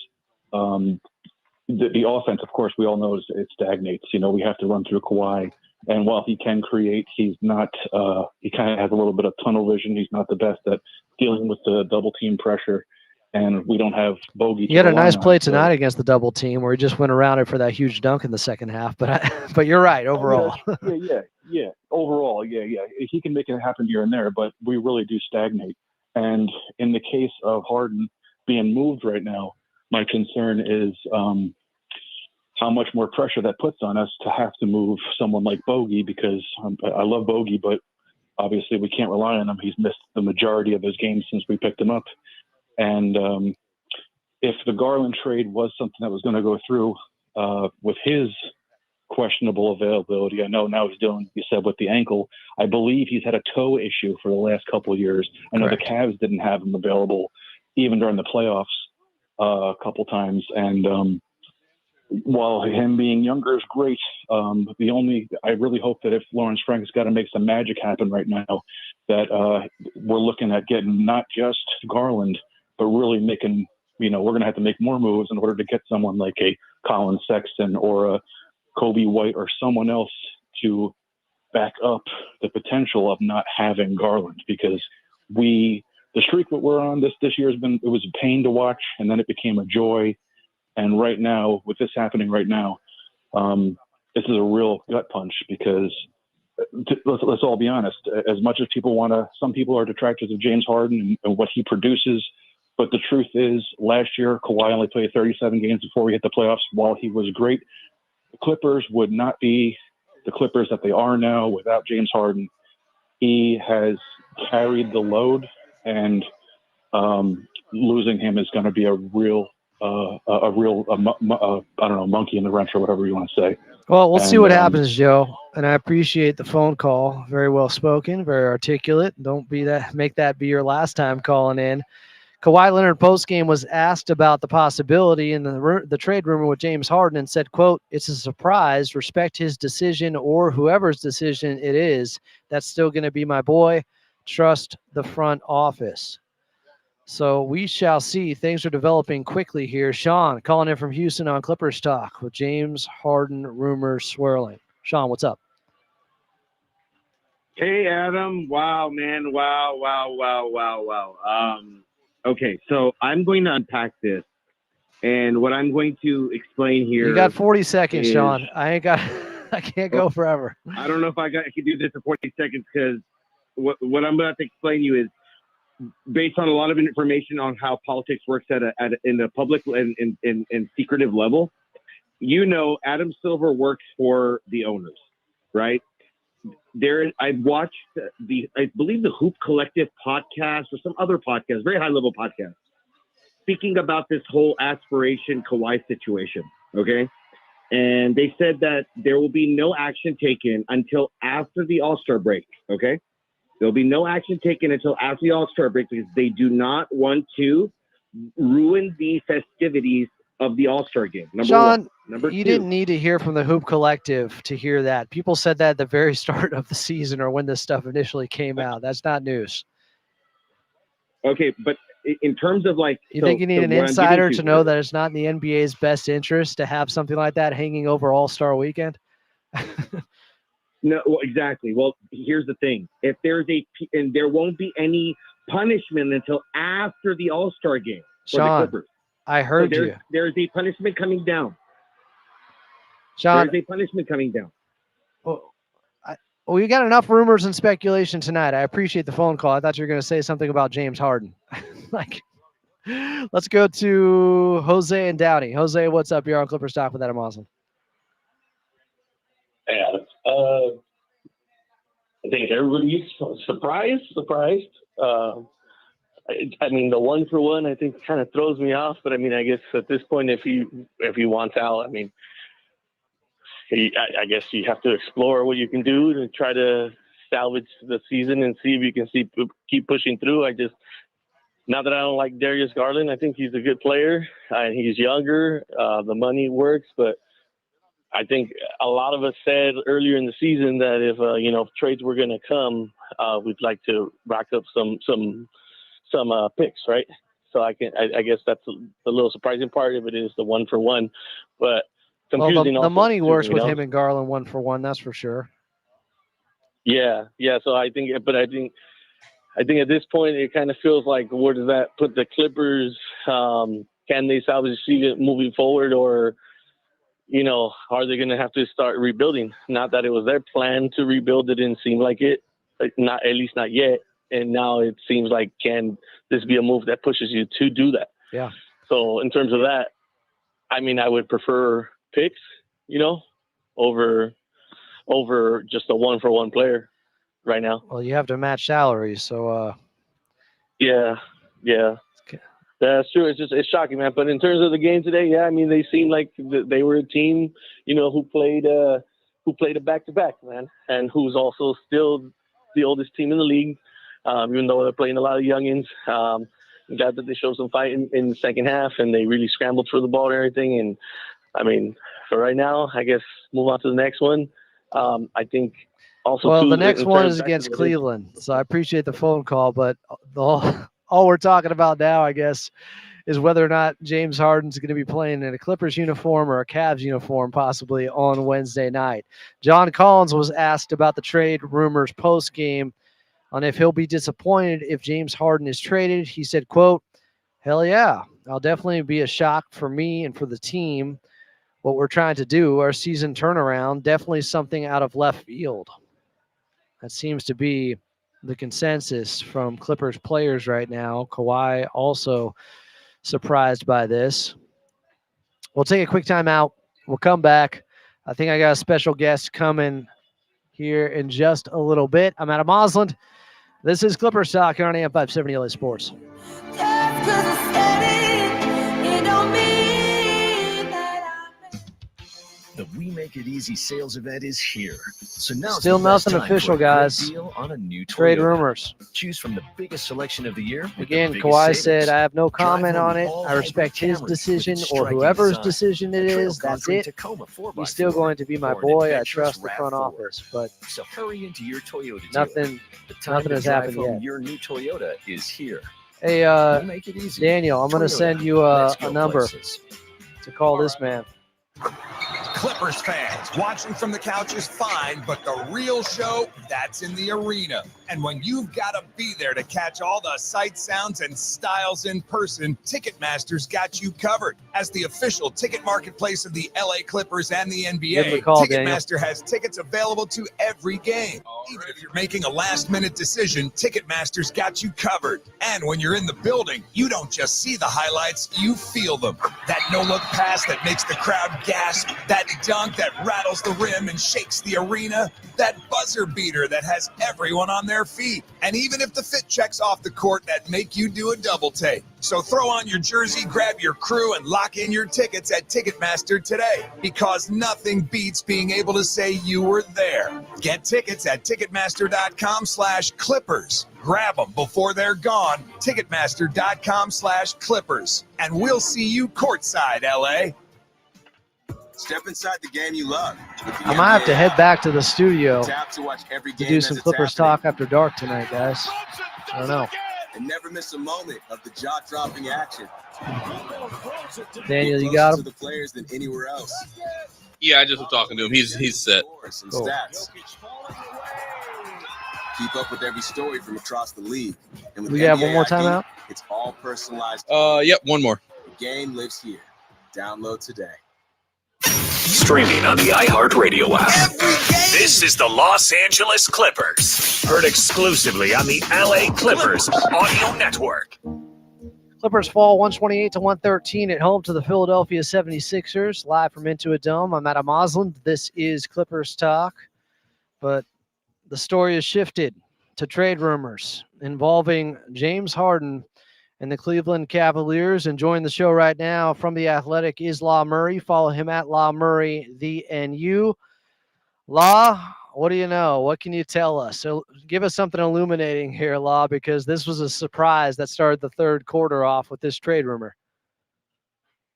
the offense, of course, we all know it stagnates. We have to run through Kawhi. And while he can create, he's not, he kind of has a little bit of tunnel vision. He's not the best at dealing with the double team pressure. And we don't have Bogey. He had a nice play tonight against the double team where he just went around it for that huge dunk in the second half. But you're right, overall. Yeah. Overall, yeah. He can make it happen here and there, but we really do stagnate. And in the case of Harden being moved right now, my concern is how much more pressure that puts on us to have to move someone like Bogey, because I love Bogey, but obviously we can't rely on him. He's missed the majority of his games since we picked him up. And if the Garland trade was something that was going to go through with his questionable availability, I know now he's dealing, you said, with the ankle. I believe he's had a toe issue for the last couple of years. I know Correct. the Cavs didn't have him available even during the playoffs a couple times. And while him being younger is great, I really hope that if Lawrence Frank's got to make some magic happen right now, that we're looking at getting not just Garland, but really making, we're going to have to make more moves in order to get someone like a Colin Sexton or a Kobe White or someone else to back up the potential of not having Garland, because the streak that we're on this year it was a pain to watch, and then it became a joy. And right now, with this happening right now, this is a real gut punch, because let's all be honest. As much as some people are detractors of James Harden and what he produces, but the truth is, last year, Kawhi only played 37 games before we hit the playoffs. While he was great, the Clippers would not be the Clippers that they are now without James Harden. He has carried the load, and losing him is going to be a real monkey in the wrench, or whatever you want to say. Well, we'll see what happens, Joe. And I appreciate the phone call. Very well spoken, very articulate. Don't make that be your last time calling in. Kawhi Leonard postgame was asked about the possibility in the trade rumor with James Harden and said, quote, "It's a surprise. Respect his decision or whoever's decision it is. That's still going to be my boy. Trust the front office." So we shall see. Things are developing quickly here. Sean calling in from Houston on Clippers Talk with James Harden rumors swirling. Sean, what's up? Hey, Adam. Wow, man. Wow. Okay, so I'm going to unpack this. And what I'm going to explain here. You got 40 seconds, Sean. I can't go forever. I don't know if I can do this in 40 seconds, because what I'm about to explain to you is based on a lot of information on how politics works in the public and secretive level. Adam Silver works for the owners, right? I watched I believe the Hoop Collective podcast or some other podcast, very high level podcast, speaking about this whole aspiration Kawhi situation. Okay. And they said that there will be no action taken until after the All-Star break. Okay. There'll be no action taken until after the All-Star break, because they do not want to ruin the festivities of the All-Star game. Sean, Number you two. didn't need to hear from the Hoop Collective to hear that. People said that at the very start of the season or when this stuff initially came out. That's not news. Okay, but in terms of you think you need an insider to know that it's not in the NBA's best interest to have something like that hanging over All-Star weekend? No, well, exactly. Well, here's the thing. If and there won't be any punishment until after the All-Star game for the Sean, Clippers. I heard you. There's a punishment coming down. Sean, there's a punishment coming down. Well, you got enough rumors and speculation tonight. I appreciate the phone call. I thought you were going to say something about James Harden. Let's go to Jose and Downey. Jose, what's up? You're on Clippers Talk with Adam Moslin. Hey, Adam. I think everybody's surprised. I mean, the 1-for-1, I think, kind of throws me off. But I mean, I guess at this point, if he wants out, I mean, I guess you have to explore what you can do to try to salvage the season and see if you can keep pushing through. Not that I don't like Darius Garland, I think he's a good player and he's younger. The money works, but I think a lot of us said earlier in the season that if trades were going to come, we'd like to rack up some picks, right? So I guess that's the little surprising part of it is the 1-for-1, but confusing. The money works with know? him and Garland 1-for-1, that's for sure. Yeah. So I think at this point it kind of feels like, where does that put the Clippers? Can they salvage the season moving forward, or are they going to have to start rebuilding? Not that it was their plan to rebuild. It didn't seem like it, not at least not yet. And now it seems like, can this be a move that pushes you to do that? Yeah. So in terms of that, I mean, I would prefer picks, over just a 1-for-1 player right now. Well, you have to match salaries, so Yeah. That's true. It's shocking, man. But in terms of the game today, yeah, I mean, they seemed like they were a team, who played a back-to-back, man, and who's also still the oldest team in the league, even though they're playing a lot of youngins. I'm glad that they showed some fight in the second half, and they really scrambled for the ball and everything. And I mean, for right now, I guess move on to the next one. I think also. Well, the next one is against Cleveland, so I appreciate the phone call, but all we're talking about now, I guess, is whether or not James Harden's going to be playing in a Clippers uniform or a Cavs uniform possibly on Wednesday night. John Collins was asked about the trade rumors post-game on if he'll be disappointed if James Harden is traded. He said, quote, "Hell yeah, I'll definitely be a shock for me and for the team. What we're trying to do, our season turnaround, definitely something out of left field." That seems to be the consensus from Clippers players right now. Kawhi also surprised by this. We'll take a quick time out. We'll come back. I think I got a special guest coming here in just a little bit. I'm Adam Osland. This is Clippers Talk here on AM 570 LA Sports. The We Make It Easy sales event is here. So now still nothing official, guys. Deal on a new trade Toyota. rumors. Choose from the biggest selection of the year. Again, Kawhi said, I have no comment on it. I respect his decision or whoever's decision it is. That's it. He's still going to be my boy. I trust the front office, but so hurry into your Toyota nothing has happened yet. Your new Toyota is here. Hey, Make it easy. Daniel, I'm going to send you a number to call this man. Clippers fans, watching from the couch is fine, but the real show, that's in the arena. And when you've got to be there to catch all the sights, sounds, and styles in person, Ticketmaster's got you covered. As the official ticket marketplace of the LA Clippers and the NBA, Ticketmaster has tickets available to every game. Even if you're making a last-minute decision, Ticketmaster's got you covered. And when you're in the building, you don't just see the highlights, you feel them. That no-look pass that makes the crowd gasp, that dunk that rattles the rim and shakes the arena, that buzzer beater that has everyone on their feet, and even if the fit checks off the court, that make you do a double take. So throw on your jersey, grab your crew, and lock in your tickets at Ticketmaster today, because nothing beats being able to say you were there. Get tickets at Ticketmaster.com/Clippers. Grab them before they're gone. Ticketmaster.com/Clippers. And we'll see you courtside, LA. Step inside the game you love. I might have to head back to the studio To watch every to game do some Clippers talk after dark tonight, guys. I don't know. And never miss a moment of the jaw-dropping action. Daniel, you got him? To the players than anywhere else. Yeah, I just was talking to him. He's set. And Cool. stats. Keep up with every story from across the league. And with We have NBA one more ID, timeout? It's all personalized. Yep, one more. The game lives here. Download today. Streaming on the iHeartRadio app. This is the Los Angeles Clippers. Heard exclusively on the LA Clippers Audio Network. Clippers fall 128-113 at home to the Philadelphia 76ers. Live from Into a Dome. I'm Adam Osland. This is Clippers Talk. But the story has shifted to trade rumors involving James Harden and the Cleveland Cavaliers. And joining the show right now from The Athletic is Law Murray. Follow him at Law Murray, the NU. Law, what do you know? What can you tell us? So give us something illuminating here, Law, because this was a surprise that started the third quarter off with this trade rumor.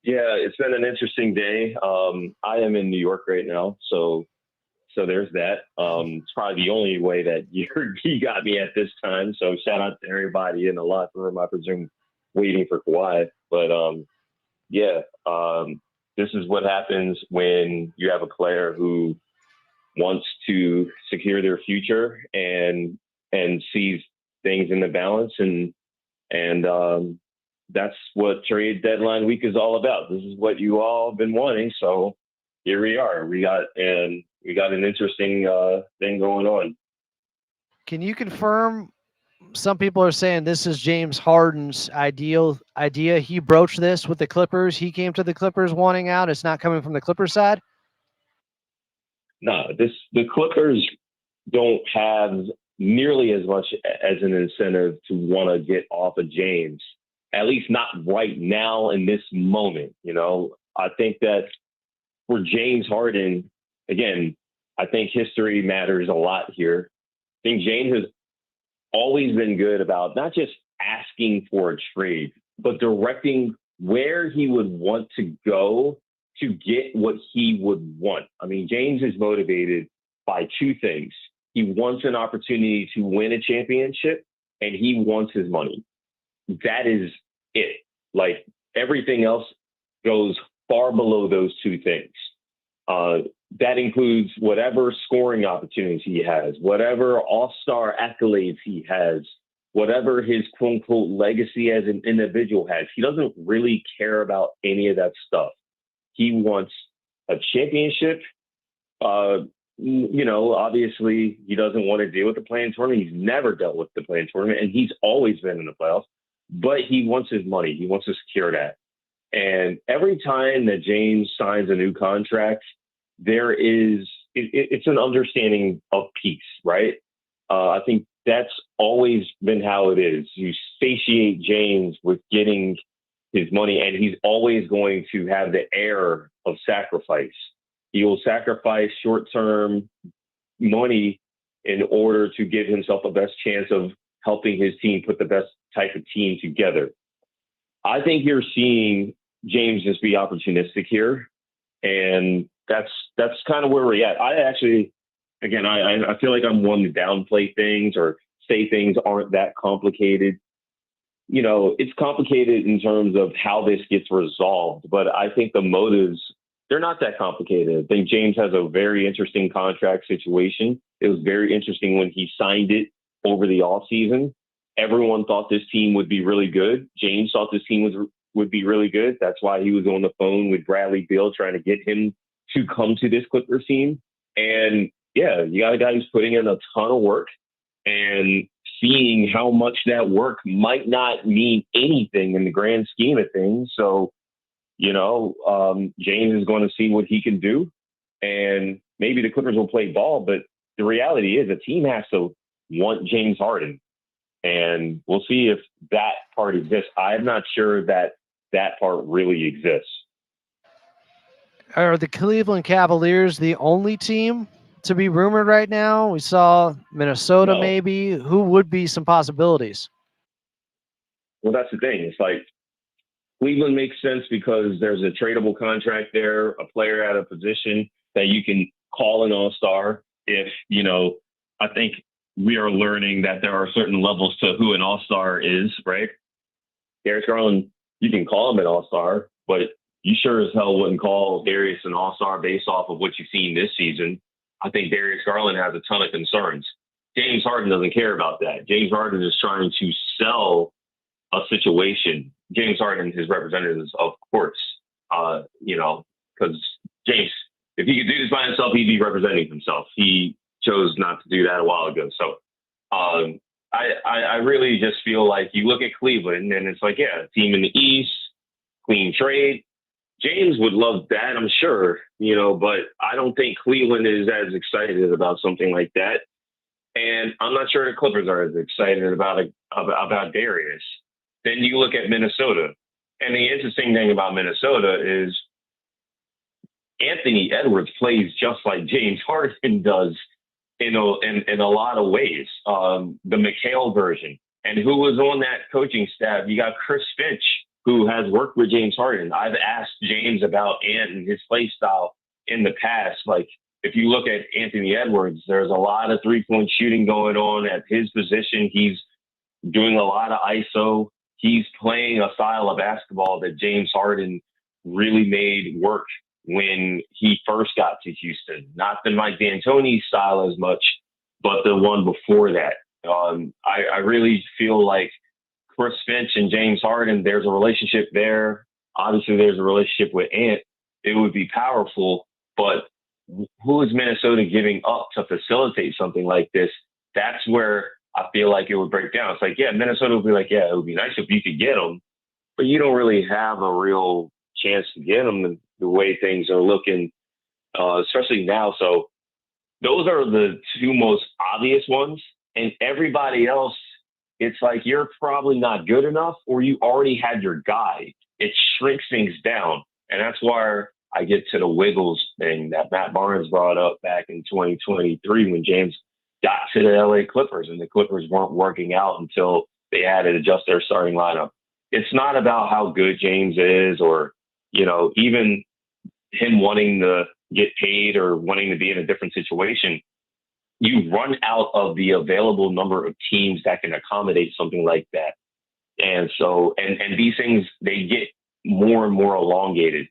Yeah, it's been an interesting day. I am in New York right now, so there's that. It's probably the only way that you got me at this time. So shout out to everybody in the locker room, I presume, waiting for Kawhi. But this is what happens when you have a player who wants to secure their future and sees things in the balance, and that's what trade deadline week is all about. This is what you all have been wanting. So here we are. We got an interesting thing going on. Can you confirm some people are saying this is James Harden's idea. He broached this with the Clippers. He came to the Clippers wanting out. It's not coming from the Clippers side. No, the Clippers don't have nearly as much as an incentive to want to get off of James, at least not right now in this moment. I think that for James Harden, again, I think history matters a lot here. I think James has always been good about not just asking for a trade, but directing where he would want to go to get what he would want. I mean, James is motivated by two things. He wants an opportunity to win a championship, and he wants his money. That is it. Like, everything else goes far below those two things. That includes whatever scoring opportunities he has, whatever all-star accolades he has, whatever his quote-unquote legacy as an individual has. He doesn't really care about any of that stuff. He wants a championship. Obviously, he doesn't want to deal with the play-in tournament. He's never dealt with the play-in tournament, and he's always been in the playoffs. But he wants his money. He wants to secure that. And every time that James signs a new contract, it's an understanding of peace, right? I think that's always been how it is. You satiate James with getting his money, and he's always going to have the air of sacrifice. He will sacrifice short-term money in order to give himself the best chance of helping his team put the best type of team together. I think you're seeing James just be opportunistic here, and that's kind of where we're at. I feel like I'm one to downplay things or say things aren't that complicated. It's complicated in terms of how this gets resolved, but I think the motives, they're not that complicated. I think James has a very interesting contract situation. It was very interesting when he signed it over the offseason. Everyone thought this team would be really good. James thought this team would be really good. That's why he was on the phone with Bradley Beal trying to get him to come to this Clippers team. And yeah, you got a guy who's putting in a ton of work and seeing how much that work might not mean anything in the grand scheme of things. So, James is going to see what he can do, and maybe the Clippers will play ball. But the reality is, a team has to want James Harden, and we'll see if that part exists. I'm not sure that part really exists. Are the Cleveland Cavaliers the only team to be rumored right now? We saw Minnesota, maybe. Who would be some possibilities? Well, that's the thing. It's like Cleveland makes sense because there's a tradable contract there, a player at a position that you can call an all-star. If, I think we are learning that there are certain levels to who an all-star is, right? Darius Garland, you can call him an all-star, but you sure as hell wouldn't call Darius an all-star based off of what you've seen this season. I think Darius Garland has a ton of concerns. James Harden doesn't care about that. James Harden is trying to sell a situation. James Harden, his representatives, of course, because James, if he could do this by himself, he'd be representing himself. He chose not to do that a while ago. So I really just feel like you look at Cleveland and it's like, yeah, team in the East, clean trade. James would love that, I'm sure, but I don't think Cleveland is as excited about something like that. And I'm not sure the Clippers are as excited about Darius. Then you look at Minnesota. And the interesting thing about Minnesota is Anthony Edwards plays just like James Harden does in a lot of ways. The McHale version. And who was on that coaching staff? You got Chris Finch, who has worked with James Harden. I've asked James about Ant and his play style in the past. Like, if you look at Anthony Edwards, there's a lot of three-point shooting going on at his position. He's doing a lot of ISO. He's playing a style of basketball that James Harden really made work when he first got to Houston. Not the Mike D'Antoni style as much, but the one before that. I really feel like Chris Finch and James Harden, there's a relationship there. Obviously, there's a relationship with Ant. It would be powerful, but who is Minnesota giving up to facilitate something like this? That's where I feel like it would break down. It's like, yeah, Minnesota would be like, yeah, it would be nice if you could get them, but you don't really have a real chance to get them the way things are looking, especially now. So those are the two most obvious ones. And everybody else, it's like you're probably not good enough or you already had your guy. It shrinks things down. And that's where I get to the Wiggles thing that Matt Barnes brought up back in 2023 when James got to the LA Clippers and the Clippers weren't working out until they had to adjust their starting lineup. It's not about how good James is or, even him wanting to get paid or wanting to be in a different situation. You run out of the available number of teams that can accommodate something like that. And so, and these things, they get more and more elongated.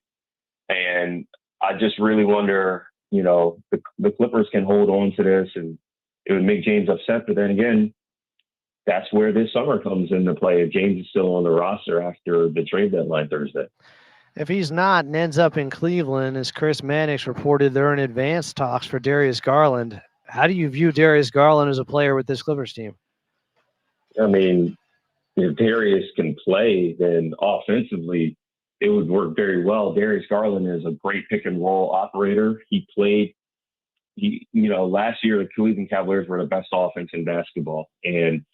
And I just really wonder, the Clippers can hold on to this and it would make James upset. But then again, that's where this summer comes into play. If James is still on the roster after the trade deadline Thursday. If he's not and ends up in Cleveland, as Chris Mannix reported, they're in advanced talks for Darius Garland. How do you view Darius Garland as a player with this Clippers team? I mean, if Darius can play, then offensively, it would work very well. Darius Garland is a great pick and roll operator. Last year, the Cleveland Cavaliers were the best offense in basketball. And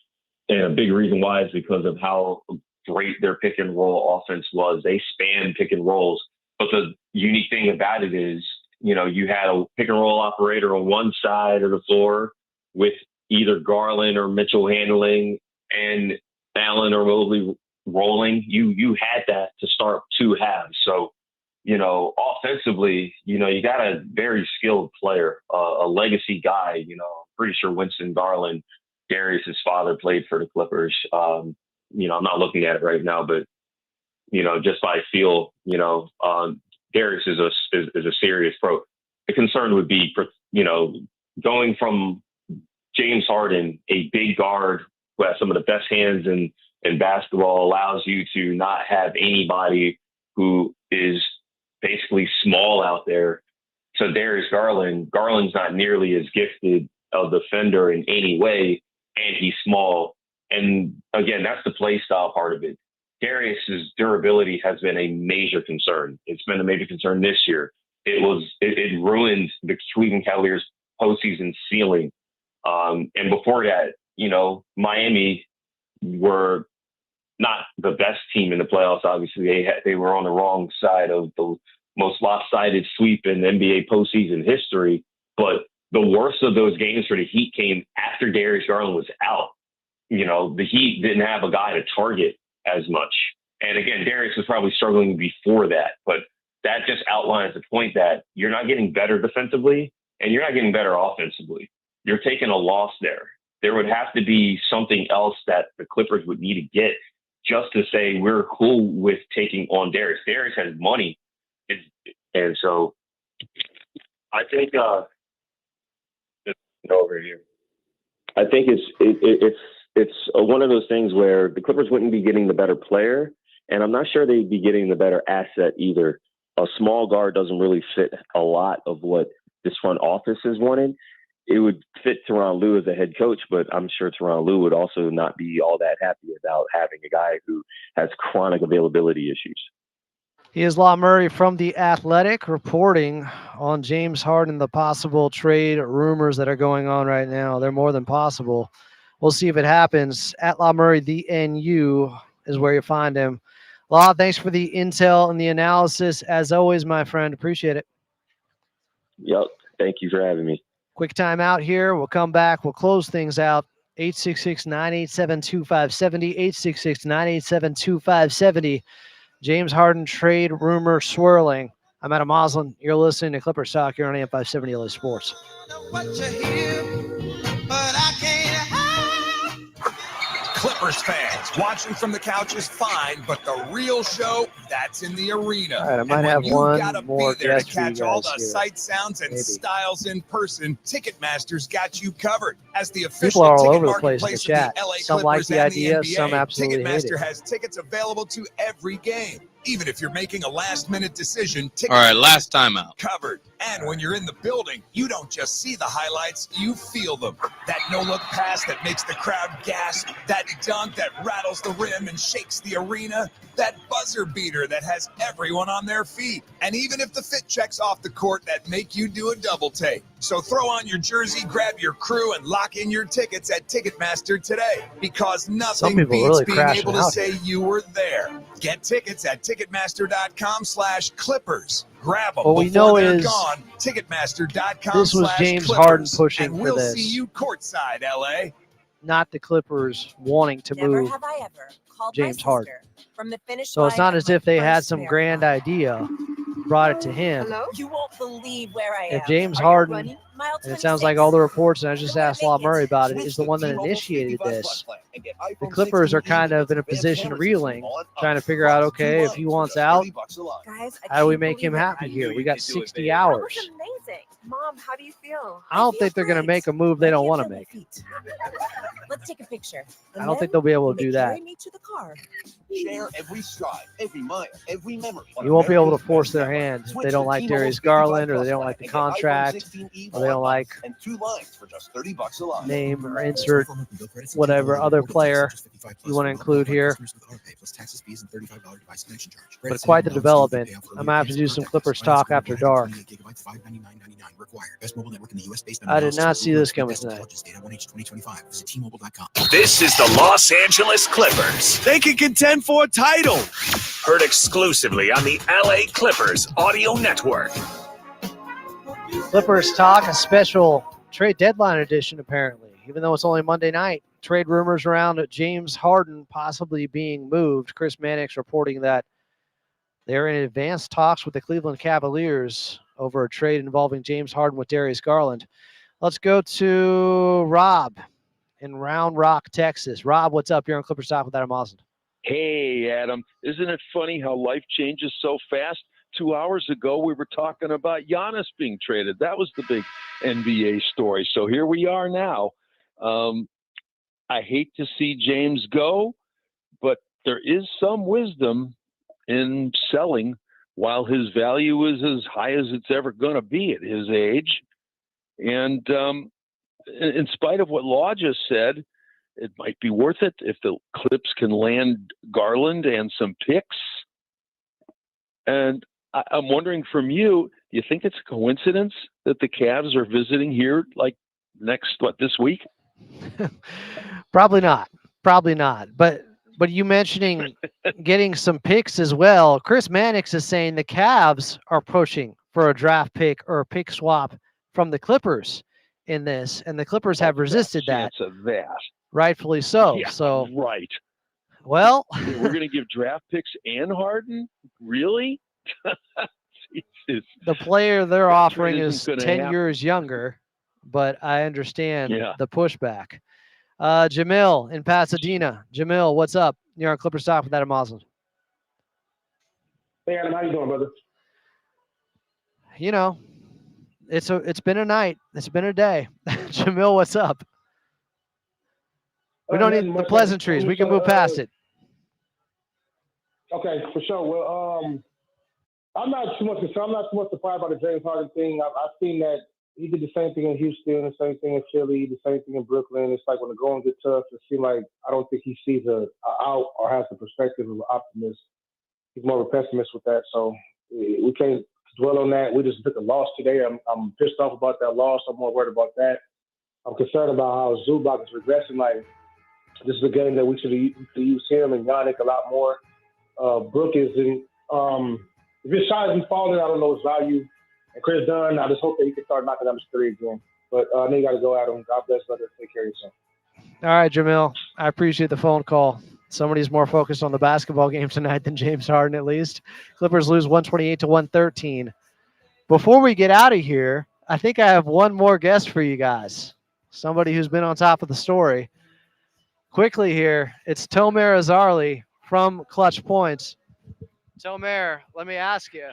a big reason why is because of how great their pick and roll offense was. They spanned pick and rolls. But the unique thing about it is, you had a pick and roll operator on one side of the floor with either Garland or Mitchell handling and Allen or Mobley rolling. You had that to start two halves. So, offensively, you got a very skilled player, a legacy guy. Pretty sure Winston Garland, Darius's father, played for the Clippers. I'm not looking at it right now, but just by feel, Darius is a serious pro. The concern would be, going from James Harden, a big guard who has some of the best hands in basketball, allows you to not have anybody who is basically small out there. So Darius Garland, Garland's not nearly as gifted a defender in any way, and he's small. And again, that's the play style part of it. Darius's durability has been a major concern. It's been a major concern this year. It ruined the Cleveland Cavaliers postseason ceiling. And before that, Miami were not the best team in the playoffs. Obviously, they were on the wrong side of the most lopsided sweep in NBA postseason history. But the worst of those games for the Heat came after Darius Garland was out. The Heat didn't have a guy to target as much. And again, Darius was probably struggling before that. But that just outlines the point that you're not getting better defensively and you're not getting better offensively. You're taking a loss there. There would have to be something else that the Clippers would need to get just to say we're cool with taking on Darius. Darius has money. And so I think over here. I think it's one of those things where the Clippers wouldn't be getting the better player, and I'm not sure they'd be getting the better asset either. A small guard doesn't really fit a lot of what this front office has wanted. It would fit Tyronn Lue as a head coach, but I'm sure Tyronn Lue would also not be all that happy about having a guy who has chronic availability issues. He is Law Murray from The Athletic, reporting on James Harden, the possible trade rumors that are going on right now. They're more than possible. We'll see if it happens. At Law Murray, the NU is where you find him. Law, thanks for the intel and the analysis. As always, my friend, appreciate it. Yep. Thank you for having me. Quick time out here. We'll come back. We'll close things out. 866-987-2570, 866-987-2570. James Harden trade rumor swirling. I'm Adam Moslin. You're listening to Clippers Talk here on AM 570 LA Sports. Clippers fans, watching from the couch is fine, but the real show, that's in the arena. All right, I might have one more guest to catch all the here. sights, sounds, and styles in person. Ticketmaster's got you covered. As the People official are all ticket over the place in the marketplace of chat. the LA Some like Clippers the and the idea, NBA, some absolutely hate Ticketmaster it. has tickets available to every game. Even if you're making a last-minute decision, All right, last timeout. covered. And when you're in the building, you don't just see the highlights, you feel them. That no-look pass that makes the crowd gasp, that dunk that rattles the rim and shakes the arena, that buzzer beater that has everyone on their feet. And even if the fit checks off the court, that make you do a double take. So throw on your jersey, grab your crew, and lock in your tickets at Ticketmaster today. Because nothing people beats really being crashing able to out say you were there. Get tickets at Ticketmaster.com/Clippers. Grab them What we before know they're is gone. Ticketmaster.com/Clippers. this was James Harden pushing and for we'll this. see you courtside, LA. Not the Clippers wanting to Never move have I ever called James my Harden. sister from the finish So it's line not of as my if they had first some marathon. grand idea, brought it to him. Hello? You won't believe where I am. If James Are you Harden, running? Mile and it sounds 26. like all the reports, and I just Don't asked wanna Law make it. Murray about it, Switch is the to one that T-Mobile initiated 55 this. Plus plan and get The iPhone Clippers are 16 kind of in a with position advanced reeling, cameras trying to figure out, okay, if he wants out, Guys, I how do we can't make him believe it. happy here? We got 60 That hours. was amazing. Mom, how do you feel? I don't think they're going to make a move they don't want to make. Let's take a picture. I don't think they'll be able to do that. Carry me to the car. Share every stride, every mile, every memory. You won't be able to force their hand if they don't like Darius Garland, or they don't like the contract, or they don't like and 2 lines for just $30 a line. name or insert whatever other player you want to include here. But quite the development. I'm going to have to do some Clippers talk after dark. I did not see this coming tonight. This is the Los Angeles Clippers. They can contend for a title. Heard exclusively on the LA Clippers Audio Network. Clippers talk, a special trade deadline edition, apparently. Even though it's only Monday night, trade rumors around James Harden possibly being moved. Chris Mannix reporting that they're in advanced talks with the Cleveland Cavaliers over a trade involving James Harden with Darius Garland. Let's go to Rob in Round Rock, Texas. Rob, what's up? You're on Clippers Talk with Adam Osmond. Hey, Adam. Isn't it funny how life changes so fast? 2 hours ago, we were talking about Giannis being traded. That was the big NBA story. So here we are now. I hate to see James go, but there is some wisdom in selling while his value is as high as it's ever going to be at his age. And in spite of what Law just said, it might be worth it if the Clips can land Garland and some picks. And I'm wondering from you, do you think it's a coincidence that the Cavs are visiting here like this week? Probably not. Probably not. But you mentioning getting some picks as well. Chris Mannix is saying the Cavs are pushing for a draft pick or a pick swap from the Clippers in this, and the Clippers have resisted that. Chance of that. Rightfully so. Yeah, so right. Well, we're going to give draft picks and Harden? Really? Jesus. The player they're That offering trade is isn't 10 gonna happen. years younger, but I understand Yeah. the pushback. Jamil in Pasadena. Jamil, what's up? You're on Clippers Talk with Adam Osmond. Hey, Adam, how you doing, brother? You know, it's been a night. It's been a day. Jamil, what's up? We don't need the pleasantries. We can move past it. Okay, for sure. Well, I'm not too much surprised by the James Harden thing. I've seen that he did the same thing in Houston, the same thing in Philly, the same thing in Brooklyn. It's like when the going gets tough, it seems like I don't think he sees a out or has the perspective of an optimist. He's more of a pessimist with that. So we can't dwell on that. We just took a loss today. I'm pissed off about that loss. I'm more worried about that. I'm concerned about how Zubac is regressing. Like, this is a game that we should use him and Yannick a lot more. Brook is in. If his shot isn't falling, I don't know his value. And Chris Dunn, I just hope that he can start knocking down his three again. But I know you got to go at him. God bless, brother. Take care of yourself. All right, Jamil. I appreciate the phone call. Somebody's more focused on the basketball game tonight than James Harden, at least. Clippers lose 128-113. Before we get out of here, I think I have one more guest for you guys. Somebody who's been on top of the story. Quickly here, it's Tomer Azarly from Clutch Points. Tomer, let me ask you.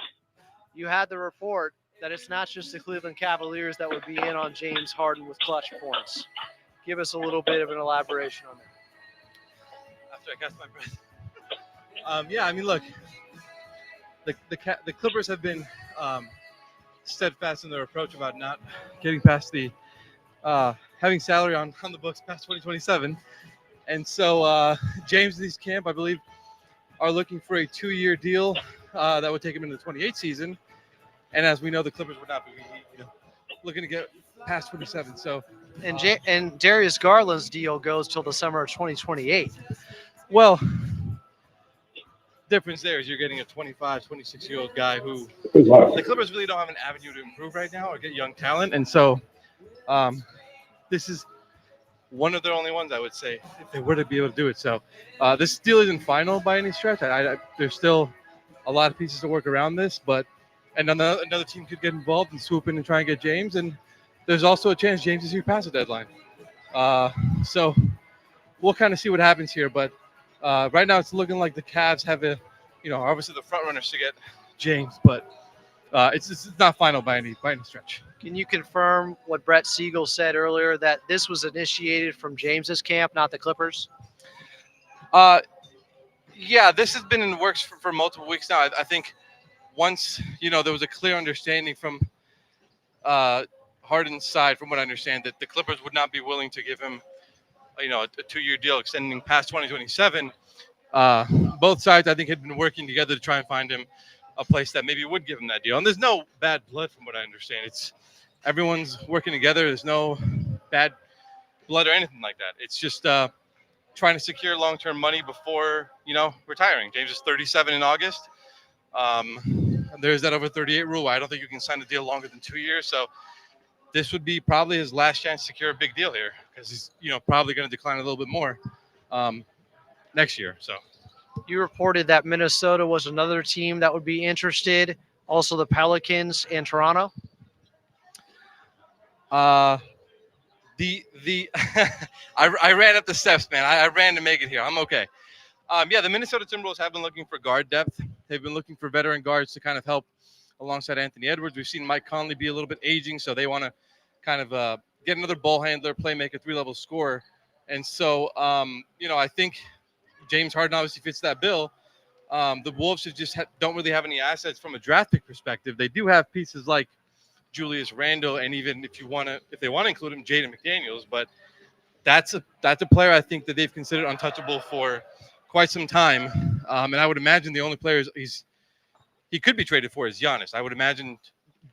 You had the report that it's not just the Cleveland Cavaliers that would be in on James Harden with Clutch Points. Give us a little bit of an elaboration on that. After I catch my breath. Yeah, I mean, look, the Clippers have been steadfast in their approach about not getting past the having salary on the books past 2027, and so James and his camp, I believe, are looking for a 2-year deal that would take him into the 28 season. And as we know, the Clippers would not be looking to get past 27. So, and Darius Garland's deal goes till the summer of 2028. Well, difference there is you're getting a 25, 26-year-old guy who the Clippers really don't have an avenue to improve right now or get young talent. And so this is one of their only ones, I would say, if they were to be able to do it. So this deal isn't final by any stretch. There's still a lot of pieces to work around this, and another team could get involved and swoop in and try and get James. And there's also a chance James is here past the deadline. So we'll kind of see what happens here. But right now it's looking like the Cavs have obviously the front runners to get James, but it's not final by any stretch. Can you confirm what Brett Siegel said earlier, that this was initiated from James's camp, not the Clippers? Yeah, this has been in the works for multiple weeks now. I think once, there was a clear understanding from Harden's side, from what I understand, that the Clippers would not be willing to give him, a 2-year deal extending past 2027. Both sides, I think, had been working together to try and find him a place that maybe would give him that deal. And there's no bad blood from what I understand. Everyone's working together. There's no bad blood or anything like that. It's just trying to secure long-term money before, retiring. James is 37 in August. There's that over 38 rule. I don't think you can sign a deal longer than 2 years. So this would be probably his last chance to secure a big deal here, because he's, probably going to decline a little bit more next year. So you reported that Minnesota was another team that would be interested. Also the Pelicans and Toronto. I ran up the steps, man. I ran to make it here. I'm okay. The Minnesota Timberwolves have been looking for guard depth. They've been looking for veteran guards to kind of help alongside Anthony Edwards. We've seen Mike Conley be a little bit aging, so they want to kind of get another ball handler, playmaker, 3-level scorer. And so, I think James Harden obviously fits that bill. The Wolves don't really have any assets from a draft pick perspective. They do have pieces like Julius Randle, and even if they want to include him, Jaden McDaniels. But that's a player I think that they've considered untouchable for quite some time. And I would imagine the only player he could be traded for is Giannis. I would imagine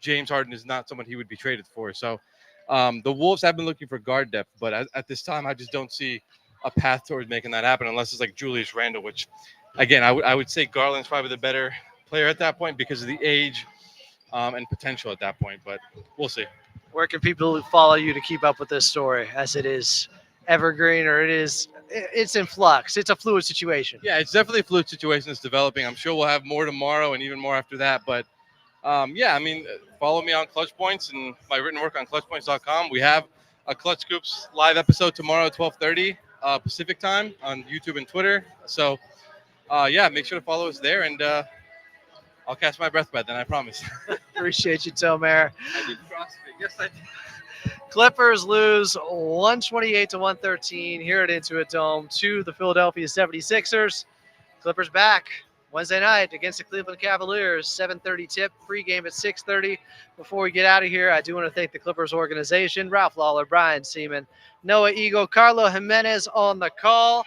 James Harden is not someone he would be traded for. So the Wolves have been looking for guard depth, but at this time, I just don't see a path towards making that happen unless it's like Julius Randle, which, again, I would say Garland's probably the better player at that point because of the age and potential at that point, but we'll see. Where can people follow you to keep up with this story, as it is evergreen, or it's in flux? It's a fluid situation. Yeah, it's definitely a fluid situation that's developing. I'm sure we'll have more tomorrow and even more after that. But follow me on Clutch Points and my written work on clutchpoints.com. We have a Clutch Scoops live episode tomorrow at 12:30 Pacific time on YouTube and Twitter. So make sure to follow us there, and I'll catch my breath by then, I promise. Appreciate you, Tomer. I did CrossFit. Yes, I did. Clippers lose 128-113 here at Intuit Dome to the Philadelphia 76ers. Clippers back Wednesday night against the Cleveland Cavaliers. 7:30 tip, pregame at 6:30. Before we get out of here, I do want to thank the Clippers organization, Ralph Lawler, Brian Seaman, Noah Eagle, Carlo Jimenez on the call.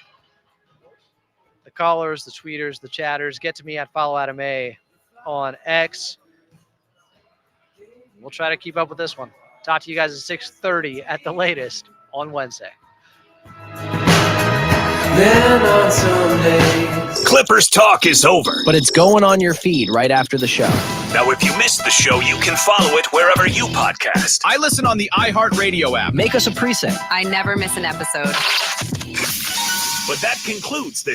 The callers, the tweeters, the chatters, get to me at Follow Adam A on X. We'll try to keep up with this one. Talk to you guys at 6:30 at the latest on Wednesday. Clippers talk is over, but it's going on your feed right after the show. Now, if you missed the show, you can follow it wherever you podcast. I listen on the iHeartRadio app. Make us a preset. I never miss an episode. But that concludes this